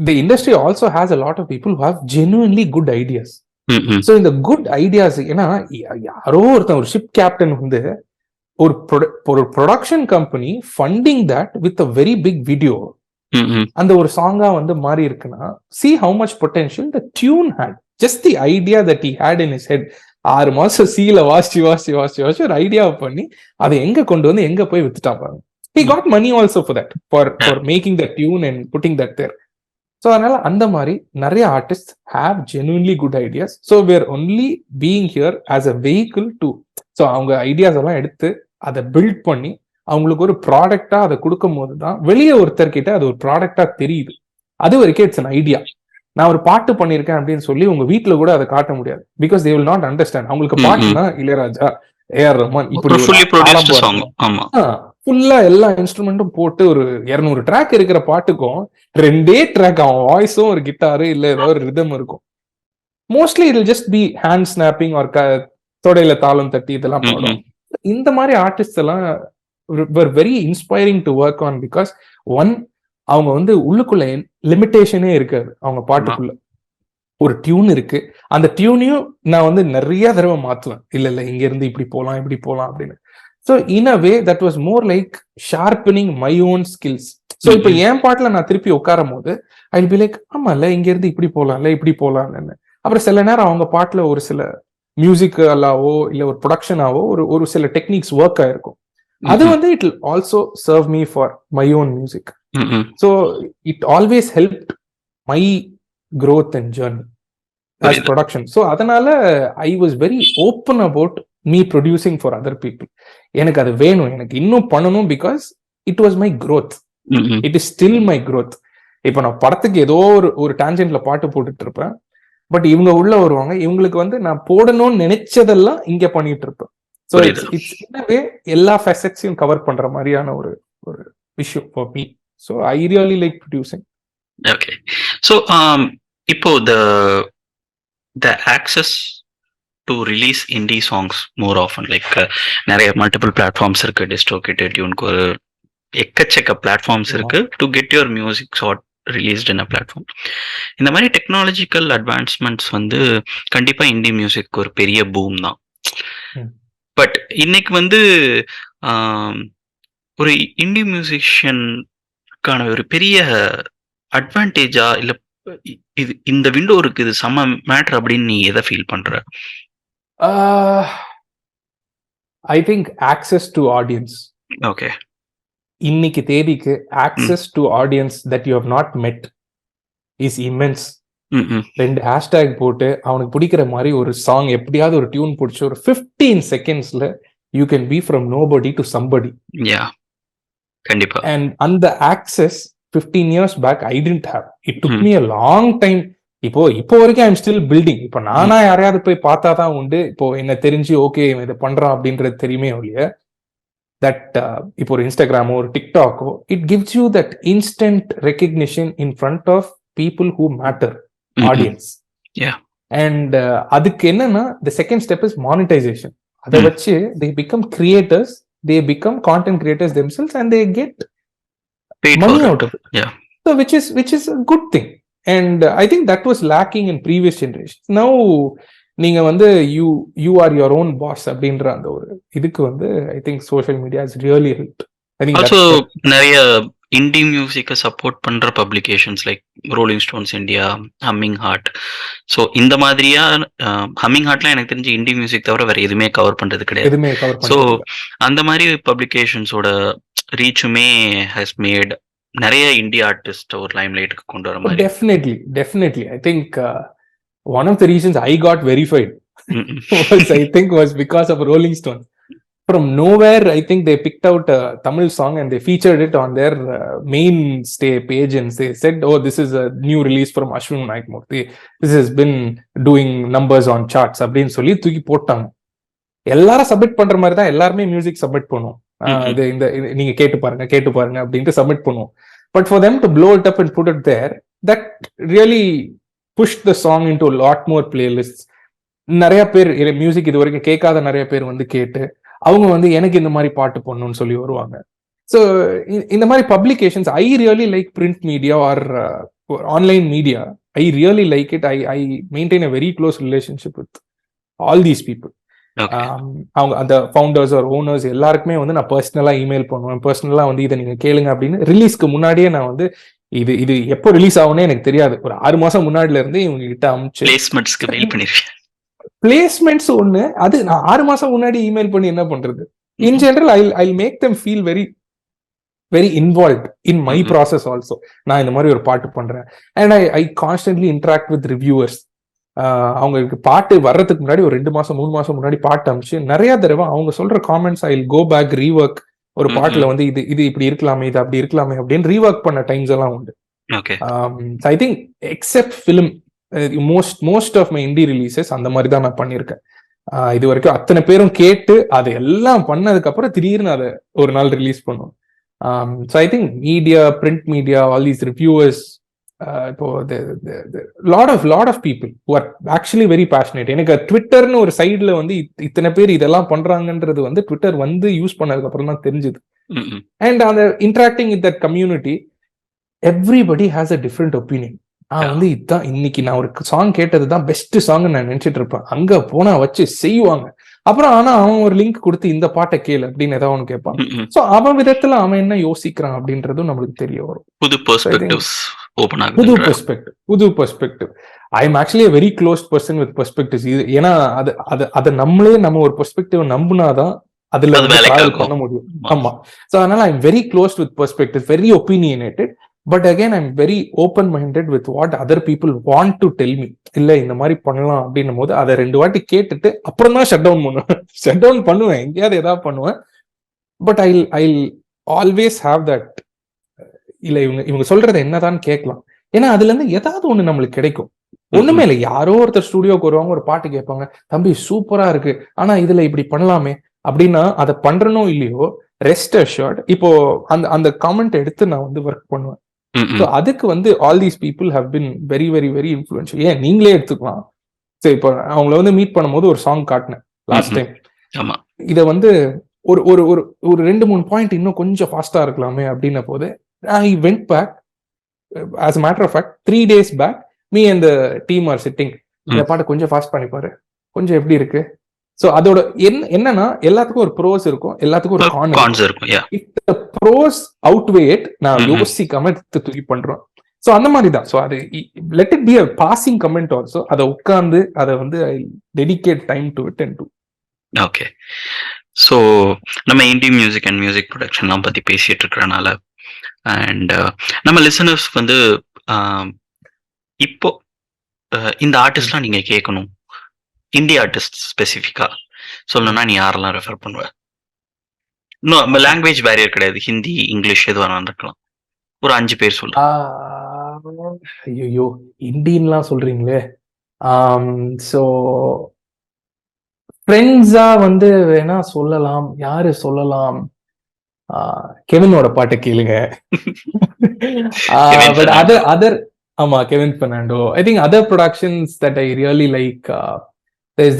the industry also has a lot of people who have genuinely good ideas. So இந்த குட் ஐடியாஸ், ஏன்னா யாரோ ஒருத்தன் ஒரு ஷிப் கேப்டன் வந்து ஒரு production company funding that with a very big video அந்த ஒரு சாங்கா வந்து மாறி இருக்குன்னா, see how much potential the tune had, just the idea that he had in his head. 6 மாசம் சீல வாசி ஒரு ஐடியா பண்ணி அதை எங்க கொண்டு வந்து எங்க போய் வித்துட்டான் பாருங்க. He got money also for that, for making the tune and putting that there. So அதனால அந்த மாதிரி நிறைய artist have genuinely good ideas. So where only being here as a vehicle to, so அவங்க ஐடியாஸ் எல்லாம் எடுத்து அதை பில்ட் பண்ணி அவங்களுக்கு ஒரு ப்ராடக்டா அதை கொடுக்கும் போது தான் வெளியே ஒருத்தர்கிட்ட அது ஒரு ப்ராடக்டா தெரியுது. அது வரைக்கும் இட்ஸ் அன் ஐடியா. நான் ஒரு பாட்டு பண்ணியிருக்கேன் அப்படின்னு சொல்லி உங்க வீட்டுல கூட அதை காட்ட முடியாது. Because they will not understand. அவங்களுக்கு பாட்டுனா இளையராஜா, ஏஆர் ரஹ்மான், இப்படி ஃபுல்லா எல்லா இன்ஸ்ட்ருமெண்ட்டும் போட்டு ஒரு 200 ட்ராக் இருக்கிற பாட்டுக்கும் 2 ட்ராக் அவன் வாய்ஸும் ஒரு கிட்டாரு இல்ல ஏதோ ஒரு ரிதம் இருக்கும். Mostly it will just be hand snapping or தொடையில தாளம் தட்டி இதெல்லாம் பாடும். இந்த மாதிரி ஆர்டிஸ்ட் எல்லாம் were very inspiring to work on because one, அவங்க வந்து உள்ளுக்குள்ள லிமிட்டேஷனே இருக்காது. அவங்க பாட்டுக்குள்ள ஒரு டியூன் இருக்கு, அந்த டியூனையும் நான் வந்து நிறைய தடவை மாத்துவேன். இல்ல இங்க இருந்து இப்படி போலாம் இப்படி போலாம் அப்படின்னு. So in a way that was more like sharpening my own skills. So இப்போ என் பாட்டுல நான் திருப்பி உட்காரும் போது ஐ வில் பி லைக் ஆமா இல்ல இங்க இருந்து இப்படி போலாம்ல இப்படி போலாம்னு. அப்புறம் சில நேரம் அவங்க பாட்டுல ஒரு சில மியூசிக் அல்லாவோ இல்ல ஒரு ப்ரொடக்ஷனாவோ ஒரு சில டெக்னிக்ஸ் ஒர்க் ஆயிருக்கும். அது வந்து it will also serve me for my own music. So it always helped my growth and journey as production. So அதனால I was very open about me producing for other people. எனக்கு அது வேணும், எனக்கு இன்னும் பண்ணணும், because it was my growth. It is still my growth. இப்போ நான் படத்துக்கு ஏதோ ஒரு டான்ஜென்ட்ல பாட்டு போட்டுட்டு இருப்பேன், பட் இவங்க உள்ள வருவாங்க, இவங்களுக்கு வந்து நான் போடணும்னு நினைச்சதெல்லாம் இங்க பண்ணிட்டு இருப்பேன். So it's in a way எல்லா ஃபெசட்ஸையும் கவர் பண்ற மாதிரியான ஒரு விஷயம் for me. So I really like producing. Okay. So இப்போ the access to release indie songs more often, like நிறைய multiple platforms இருக்கு, DistroKid, TuneCore, ஒரு எக்கச்சக்க பிளாட்ஃபார்ம்ஸ் இருக்கு to get your music sort released in a platform. இந்த மாதிரி டெக்னாலஜிக்கல் அட்வான்ஸ்மெண்ட்ஸ் வந்து கண்டிப்பா இண்டி மியூசிக் ஒரு பெரிய பூம் தான். பட் இன்னைக்கு வந்து ஒரு இண்டி மியூசிஷியனுக்கான ஒரு பெரிய அட்வான்டேஜா இல்ல இது இந்த விண்டோ இருக்கு, இது சம மேட்டர் அப்படின்னு நீ எதை ஃபீல் பண்ற? I think access to audience. Okay, இன்னைக்கு தேதிக்கு access to audience that you have not met is immense. 2 hashtag போட்டு அவனுக்கு பிடிக்கிற மாதிரி ஒரு சாங் எப்படியாவது ஒரு டியூன் பிடிச்சி ஒரு 15 செகண்ட்ஸ்ல you can be from nobody to somebody. கண்டிப்பா. அண்ட் அந்த access 15 years back I didn't have. It took me a long time. இப்போ வரைக்கும் ஐ எம் ஸ்டில் பில்டிங். இப்போ நானா யாரையாவது போய் பார்த்தா தான் உண்டு இப்போ என்ன தெரிஞ்சு ஓகே இதை பண்றான் அப்படின்றது தெரியுமே ஒழிய தட் இப்போ ஒரு இன்ஸ்டாகிராமோ ஒரு டிக்டாக்கோ it gives you that instant recognition in front of people who matter, audience. And அதுக்கு என்னன்னா the second step is monetisation. அதை வச்சு they become creators, they become content creators themselves and they get money out of it. So which is a good thing, and I think that was lacking in previous generations. Now நீங்க வந்து you are your own boss அப்படின்ற அந்த ஒரு இதுக்கு வந்து I think social media has really helped. I think also நிறைய indie music சப்போர்ட் பண்ற publications like Rolling Stones India, Humming Heart. So இந்த மாதிரியா ஹம்மிங் ஹார்ட்லாம் எனக்கு தெரிஞ்சு இண்டி மியூசிக் தவிர வேற எதுவுமே கவர் பண்றது கிடையாது. ஸோ அந்த மாதிரி பப்ளிகேஷன்ஸோட ரீச்சுமே ஹஸ் மேட் நிறைய இந்திய ஆர்டிஸ்ட் ஒரு லைம் லைட்டுக்கு கொண்டு வர மாதிரி. Definitely I think one of the reasons I got verified was because of Rolling Stone. From nowhere I think they picked out a Tamil song and they featured it on their mainstay page and they said, oh, this is a new release from Ashwin Naikmurthy, this has been doing numbers on charts அப்படின்னு சொல்லி தூக்கி போட்டாங்க. எல்லாரும் சப்மிட் பண்ற மாதிரி தான் எல்லாருமே மியூசிக் சப்மிட் பண்ணுவோம். இந்த நீங்க கேட்டு பாருங்க அப்படின்ட்டு சப்மிட் பண்ணுவோம். But for them to blow it up and put it there, that really pushed the song into a lot more playlists. நிறைய பேர் மியூசிக் இது வரைக்கும் கேட்காத நிறைய பேர் வந்து கேட்டு அவங்க வந்து எனக்கு இந்த மாதிரி பாட்டு பண்ணணும்னு சொல்லி வருவாங்க. ஸோ இந்த மாதிரி publications I really like print media or online media. I really like it. I maintain a very close relationship with all these people. அவங்க அந்த ஃபவுண்டர்ஸ் ஆர் ஓனர்ஸ் எல்லாருக்குமே வந்து நான் பர்சனலா இமெயில் பண்ணுவேன். பர்சனலா வந்து இதை நீங்க கேளுங்க அப்படின்னு ரிலீஸ்க்கு முன்னாடியே நான் வந்து இது எப்போ ரிலீஸ் ஆகும்னே எனக்கு தெரியாது. ஒரு 6 மாசம் முன்னாடில இருந்து இவங்க கிட்ட அனுப்பிச்சு பிளேஸ்மெண்ட்ஸ் ஒண்ணு அது நான் 6 மாசம் முன்னாடி இமெயில் பண்ணி என்ன பண்றது. In general I make them feel very very involve in my process also. நான் இந்த மாதிரி ஒரு பாட்டு பண்றேன் and I constantly interact with reviewers. அவங்களுக்கு பாட்டு வர்றதுக்கு முன்னாடி ஒரு 2 மாசம் 3 மாசம் முன்னாடி பாட்டு அமிச்சு நிறைய தடவை அவங்க சொல்ற காமெண்ட்ஸ் ஐ கோ பேக் ரீவொர்க். ஒரு பாட்டுல வந்து இது இப்படி இருக்கலாமே, இது அப்படி இருக்கலாமே அப்படின்னு ரீவொர்க் பண்ண டைம்ஸ் எல்லாம் உண்டு. I think except film most of my indie releases அந்த மாதிரி தான் நான் பண்ணியிருக்கேன். இது வரைக்கும் அத்தனை பேரும் கேட்டு அதை எல்லாம் பண்ணதுக்கு அப்புறம் திடீர்னு அதை ஒரு நாள் ரிலீஸ் பண்ணுவோம். So I think media, print media, all these reviewers, இப்போ lot of people who are actually very passionate. எனக்கு ட்விட்டர்னு ஒரு சைட்ல வந்து இத்தனை பேர் இதெல்லாம் பண்றாங்கன்றது வந்து ட்விட்டர் வந்து யூஸ் பண்ணதுக்கு அப்புறம் தான் தெரிஞ்சுது. அண்ட் அந்த interacting with that community, everybody has a different opinion. நான் வந்து இதுதான் இன்னைக்கு நான் ஒரு சாங் கேட்டதுதான் பெஸ்ட் சாங் நான் நினைச்சிட்டு இருப்பேன். அங்க போனா வச்சு செய்வாங்க. அப்புறம் ஆனா அவன் ஒரு லிங்க் கொடுத்து இந்த பாட்டை கேளு அப்படின்னு ஏதாவது ஒன்று கேட்பான். சோ அவன் விதத்துல அவன் என்ன யோசிக்கிறான் அப்படின்றதும் நம்மளுக்கு தெரிய வரும். புது perspective. I am actually a very closed person with perspectives. ஏன்னா அது நம்மளே நம்ம ஒரு பெர்ஸ்பெக்டிவ் நம்பினாதான் அதுல டிராவல் பண்ண முடியும். ஆமா. சோ அதனால I am very closed with perspective, very opinionated. But again I am very open minded with what other people want to tell me. இல்ல இந்த மாதிரி பண்ணலாம் அப்படின்னும் போது அதை 2 வாட்டி கேட்டுட்டு அப்புறம் தான் ஷட் டவுன் பண்ணுவேன். ஷட் டவுன் பண்ணுவேன், எங்கேயாவது ஏதாவது பண்ணுவேன். But I always have that, இல்ல இவங்க சொல்றது என்னதான் கேட்கலாம். ஏன்னா அதுல இருந்து ஏதாவது ஒண்ணு நம்மளுக்கு கிடைக்கும். ஒண்ணுமே இல்லை, யாரோ ஒருத்தர் ஸ்டுடியோக்கு வருவாங்க, ஒரு பாட்டு கேட்பாங்க, தம்பி சூப்பரா இருக்கு ஆனா இதுல இப்படி பண்ணலாமே அப்படின்னா அதை பண்றனோ இல்லையோ ரெஸ்ட் அஷ்யூர்ட் இப்போ அந்த காமெண்ட் எடுத்து நான் வந்து ஒர்க் பண்ணுவேன். அதுக்கு வந்து all these people have been very very very influential. ஏன் நீங்களே எடுத்துக்கலாம். சரி, இப்போ அவங்கள வந்து மீட் பண்ணும்போது ஒரு சாங் காட்டினேன் லாஸ்ட் டைம். இதை வந்து ஒரு ஒரு ஒரு 2-3 பாயிண்ட் இன்னும் கொஞ்சம் ஃபாஸ்டா இருக்கலாமே அப்படின்ன போது I went back. as a matter of fact 3 days back me and the team are sitting, இந்த பாட்டு கொஞ்சம் ஃபாஸ்ட் பண்ணி பாரு, கொஞ்சம் எப்படி இருக்கு. சோ அதோட என்னன்னா எல்லாத்துக்கும் ஒரு ப்ரோஸ் இருக்கும், எல்லாத்துக்கும் ஒரு கான்ஸ் இருக்கும். இஃப் தி ப்ரோஸ் அவுட்வேய் இட், நான் யோசிக்காம தூக்கி பண்றோம். சோ அந்த மாதிரி தான். சோ அது let it be a passing comment also. அத உட்கார்ந்து அத வந்து I dedicate time to it and to. Okay. So நம்ம இண்டி மியூசிக் அண்ட் மியூசிக் ப்ரொடக்ஷன்லாம் பத்தி பேசிட்டு இருக்கறனால அண்ட் நம்ம லிசனர்ஸ் வந்து இப்போ இந்த ஆர்டிஸ்ட்லாம் நீங்க கேட்கணும், இந்திய ஆர்டிஸ்ட் ஸ்பெசிஃபிக்கா சொல்லணும்னா நீ யாரெல்லாம் ரெஃபர் பண்ணுவ? இன்னும் லாங்குவேஜ் பேரியர் கிடையாது, ஹிந்தி இங்கிலீஷ் எது வேணாலும் இருக்கலாம். ஒரு 5 பேர் சொல்லு. ஐயோ இந்தியன்லாம் சொல்றீங்களே. ஸோ ஃப்ரெண்ட்ஸா வந்து வேணா சொல்லலாம். யாரு சொல்லலாம்? கெவினோட பாட்டை கேளுங்க. பட் அதர் ஆமா, Kevin Fernando. I think other productions that I really like, there's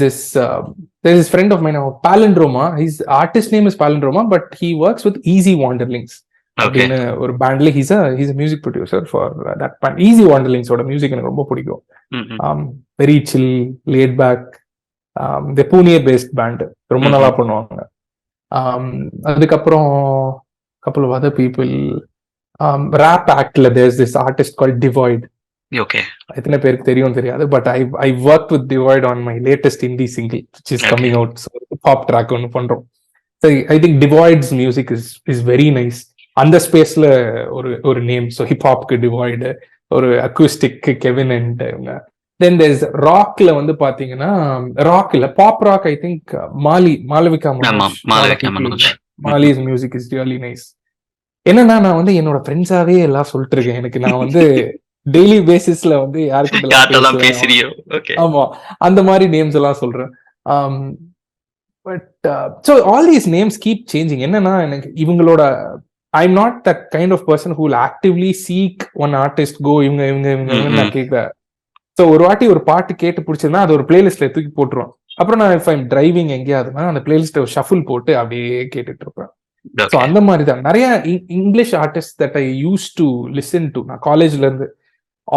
this friend of mine, Palindroma. His artist name is Palindroma, but he works with Easy Wanderlings. Okay. ஒரு பேண்ட்ல he's a music producer for that band. Easy Wanderlings ஓட மியூசிக் எனக்கு ரொம்ப பிடிக்கும். Very chill, laid back. The Pune based band. ரொம்ப நல்லா பண்ணுவாங்க. அதுக்கப்புறம் couple of other people. Rap actல there's this artist called Devoid. Okay. எத்தனை பேருக்கு தெரியும் தெரியாது, but I worked with Devoid on my latest indie single which is coming out. So pop track ஒன்னு பண்றோம். So I think Devoid's music is very nice. அந்த ஸ்பேஸ்ல ஒரு நேம். So hip hopக்கு Devoid, ஒரு acoustic Kevin and then there's rockல வந்து பாத்தீங்கன்னா rock இல்ல pop rock, I think Malavika Manoj. Mali's music is really nice. என்னன்னா நான் வந்து என்னோட ஃப்ரெண்ட்ஸாவே எல்லாம் சொல்லிட்டு இருக்கேன். எனக்கு நான் வந்து டெய்லி பேசிஸ்ல வந்து யாருக்கு ஆமா அந்த மாதிரி நேம்ஸ் எல்லாம் சொல்றேன். But so all these names keep changing. என்னன்னா எனக்கு இவங்களோட I'm not that kind of person who will actively seek one artist, go இவங்க நான் கேட்கிறேன். ஸோ ஒரு வாட்டி ஒரு பாட்டு கேட்டு பிடிச்சதுன்னா அது ஒரு பிளேலிஸ்ட்ல தூக்கி போட்டுருவோம். அப்புறம் நான் if I'm driving எங்கேயாவதுன்னா அந்த பிளேலிஸ்ட ஷஃபிள் போட்டு அப்படியே கேட்டுட்டு இருப்பேன். ஸோ அந்த மாதிரி தான் நிறைய English artist that I use to listen to. நான் காலேஜ்ல இருந்து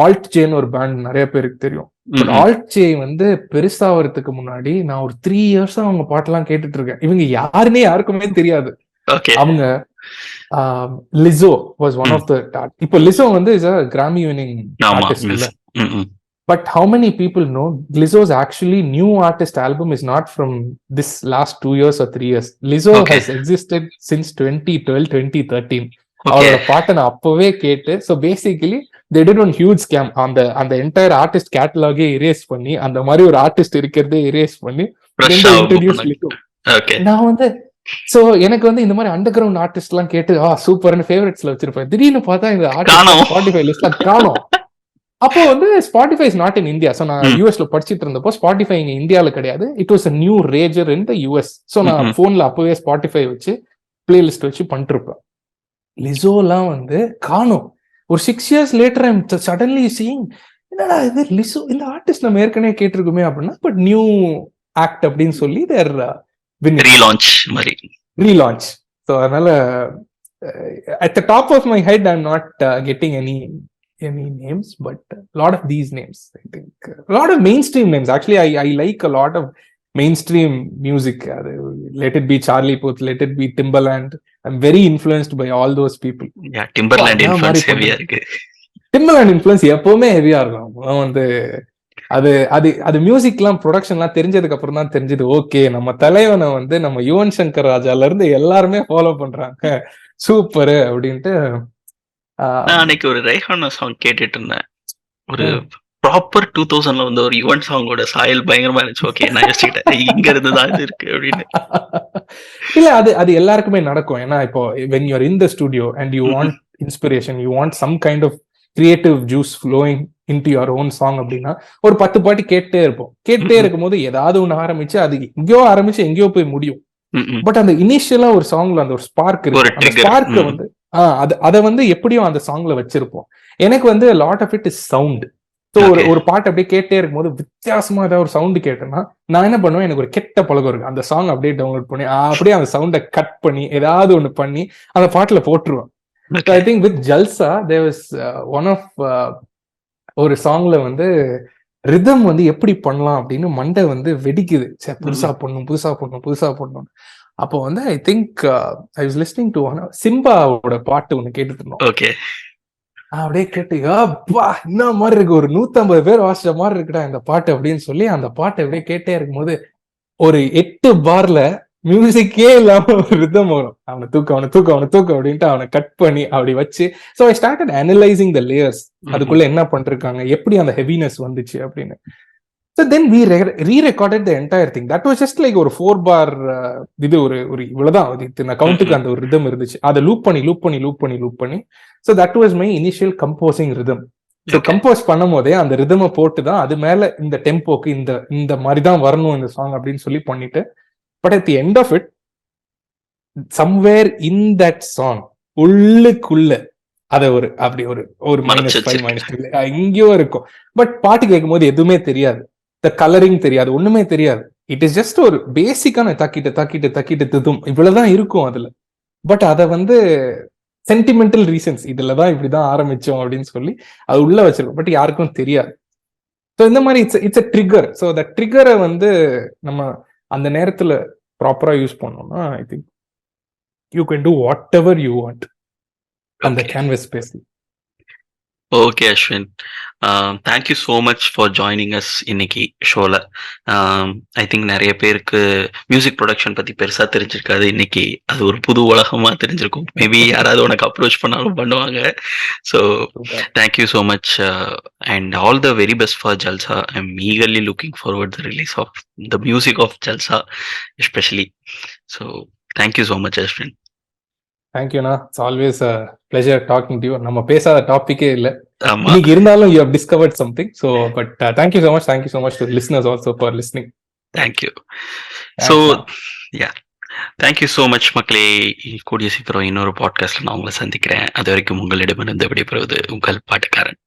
ஆல்ட் ஜேன்னு ஒரு பேண்ட் நிறைய பேருக்கு தெரியும். பட் ஆல்ட் ஜே வந்து பெருசாகிறதுக்கு முன்னாடி நான் ஒரு 3 years அவங்க பாட்டெல்லாம் கேட்டுட்டு இருக்கேன். இவங்க யாருன்னே யாருக்குமே தெரியாது. அவங்க லிசோ வாஸ் ஒன் ஆஃப் த. இப்போ லிசோ வந்து is a Grammy winning artist இல்ல. But how many people know Lizzo's actually new artist album is not from this last 2 years or 3 years. Lizzo has existed since 2012, 2013. அவரோட பாட்டை நான் அப்பவே கேட்டு, so basically they did one huge scam. அந்த என்டையர் ஆர்டிஸ்ட் கேட்டலாகே இரேஸ் பண்ணி, அந்த மாதிரி ஒரு ஆர்டிஸ்ட் இருக்கிறதே இரேஸ் பண்ணி நான் வந்து சோ எனக்கு வந்து இந்த மாதிரி அண்டர் கிரவுண்ட் ஆர்டிஸ்ட் எல்லாம் கேட்டு சூப்பர்னு ஃபேவரட்ஸ்ல வச்சிருப்பேன். திடீர்னு பார்த்தா இந்த ஆர்டிஸ்ட் ஸ்பாட்டிஃபை லிஸ்ட்ல காணோம். அப்போ வந்து Spotify is not in India. So நான் யூஎஸ்ல படிச்சுட்டு இருந்தப்போ ஸ்பாட்டிஃபை இங்க இந்தியாவில கிடையாது. It was a new rager in the US. So நான் போன்ல அப்பவே ஸ்பாட்டிஃபை வச்சு பிளேலிஸ்ட் வச்சு பண்ணிட்டு இருப்பேன். லிசோலாம் வந்து காணோம். ஒரு 6 years later I'm suddenly seeing, என்னடா இது லிசோ, இந்த ஆர்டிஸ்ட் நம்ம ஏற்கனவே கேட்டிருக்குமே அப்படின்னா, பட் நியூ ஆக்ட் அப்படின்னு சொல்லி தேர் ரீலான்ச். ஸோ அதனால at the top of my head I'm not getting any names, but a lot of these names, I think a lot of mainstream names. Actually I like a lot of mainstream music. Let it be Charlie Puth, let it be Timbaland. I'm very influenced by all those people. Yeah, Timbaland influence heavier இருக்கு. Timbaland influence எப்பவுமே ஹெவியா இருக்கும். வந்து அது மியூசிக்லாம் ப்ரொடக்ஷன்லாம் தெரிஞ்சதுக்கு அப்புறம் தான் தெரிஞ்சது, ஓகே நம்ம தலைவனை வந்து நம்ம யுவன் சங்கர் ராஜால இருந்து எல்லாருமே ஃபாலோ பண்றாங்க, சூப்பர் அப்படின்ட்டு. நான் அன்னைக்கு ஒரு ரைஹானா சாங் கேட்டுட்டு இருந்தேன். ஒரு ப்ராப்பர் 2000ல வந்து ஒரு யுவன் சாங்கோட சாயல் பயங்கரமா இருந்துச்சு. ஓகே, நான் யோசிச்சுக்கிட்டேன் இங்க இருந்துதான் இது இருக்கு அப்படின்னு. இல்ல அது எல்லாருக்குமே நடக்கும். ஏன்னா இப்போ when you're in the studio and you want inspiration, you want some kind of creative juice flowing into your own song அப்படின்னா ஒரு 10 பாட்டு கேட்டே இருப்போம். கேட்டே இருக்கும்போது ஏதாவது ஒண்ணு ஆரம்பிச்சு அது எங்கேயோ போய் முடியும். பட் அந்த இனிஷியலா ஒரு சாங்ல அந்த ஒரு ஸ்பார்க் இருக்கு. அந்த ஸ்பார்க்க வந்து அதை வந்து எப்படியும் அந்த சாங்ல வச்சிருப்போம். எனக்கு வந்து lot of it is sound. So ஒரு பாட்டு அப்படியே கேட்டே இருக்கும்போது வித்தியாசமா ஏதாவது ஒரு சவுண்டு கேட்டேன்னா நான் என்ன பண்ணுவேன், எனக்கு ஒரு கெட்ட பழக்கம் இருக்கு. அந்த சாங் அப்படியே டவுன்லோட் பண்ணி அப்படியே அந்த சவுண்டை கட் பண்ணி ஏதாவது ஒண்ணு பண்ணி அந்த பாட்டுல போட்டுருவேன். I think with Jalsa there was one of ஒரு சாங்ல வந்து ரிதம் வந்து எப்படி பண்ணலாம் அப்படின்னு மண்டை வந்து வெடிக்குது. சரி, புதுசா பண்ணணும். அப்போ வந்து I think I was listening to சிம்பாவோட பாட்டு ஒண்ணு கேட்டுட்டு இருந்தோம். ஓகே, அப்படியே கேட்டு என்ன மாதிரி இருக்கு, ஒரு 150 பேர் வாசிச்ச மாதிரி இருக்குடா இந்த பாட்டு அப்படின்னு சொல்லி அந்த பாட்டை அப்படியே கேட்டே இருக்கும்போது ஒரு 8 பார்ல மியூசிக்கே இல்லாம ஒரு ரிதம் வரும். அவனை தூக்க அப்படின்ட்டு அவனை கட் பண்ணி அப்படி வச்சு. So I started analysing the layers, அதுக்குள்ள என்ன பண்ணிருக்காங்க, எப்படி அந்த ஹெவினஸ் வந்துச்சு அப்படின்னு. So then we re-recorded the entire thing. That was just like ஒரு 4 bar இது ஒரு இவ்வளவுதான் இந்த கவுண்ட்டுக்கு அந்த ஒரு ரிதம் இருந்துச்சு. அதை லூப் பண்ணி. So that was my initial composing rhythm. So compose பண்ணும் போதே அந்த ரிதமை போட்டு தான் அது மேல இந்த டெம்போக்கு இந்த மாதிரி தான் வரணும் இந்த சாங் அப்படின்னு சொல்லி பண்ணிட்டு. But at the end of it somewhere in that song உள்ளுக்குள்ள அதை அப்படி ஒரு -5 -3 எங்கேயோ இருக்கும். பட் பாட்டு கேட்கும் போது எதுவுமே தெரியாது, த கலரிங் தெரியாது, ஒண்ணுமே தெரியாது. இட் இஸ் ஜஸ்ட் ஒரு பேசிக்கான தக்கிட்டு திதும் இவ்வளவுதான் இருக்கும் அதுல. பட் அதை வந்து சென்டிமெண்டல் ரீசன்ஸ், இதுலதான் இப்படிதான் ஆரம்பிச்சோம் அப்படின்னு சொல்லி அது உள்ள வச்சிருக்கோம். பட் யாருக்கும் தெரியாது. ஸோ இந்த மாதிரி இட்ஸ் அ ட்ரிகர். ஸோ அந்த ட்ரிகரை வந்து நம்ம அந்த நேரத்துல ப்ராப்பரா யூஸ் பண்ணோம்னா I think you can do whatever you want அந்த canvas space. Okay Ashwin, thank you so much for joining us இன்னைக்கு ஷோல. ஐ திங்க் நிறைய பேருக்கு மியூசிக் ப்ரொடக்ஷன் பத்தி பெருசா தெரிஞ்சிருக்காது. இன்னைக்கு அது ஒரு புது உலகமா தெரிஞ்சிருக்கும். மேபி யாராவது உனக்கு அப்ரோச் பண்ணாலும் பண்ணுவாங்க. So thank you so much and all the very best for Jalsa. I am eagerly looking forward the release of the music of Jalsa especially. So thank you so much Ashwin. தேங்க்யூண்ணா, it's always a pleasure talking to you. நம்ம பேசாத டாபிக்கே இல்ல இன்னைக்கு, இருந்தாலும் you have discovered something. So but thank you so much to listeners also for listening. Thank you. So yeah, thank you so much மக்களே. கூடிய சீக்கிரம் இன்னொரு பாட்காஸ்ட்ல நான் உங்களை சந்திக்கிறேன். அது வரைக்கும் உங்களிடமிருந்து விடைபெறுவது உங்கள் பாட்டுக்காரன்.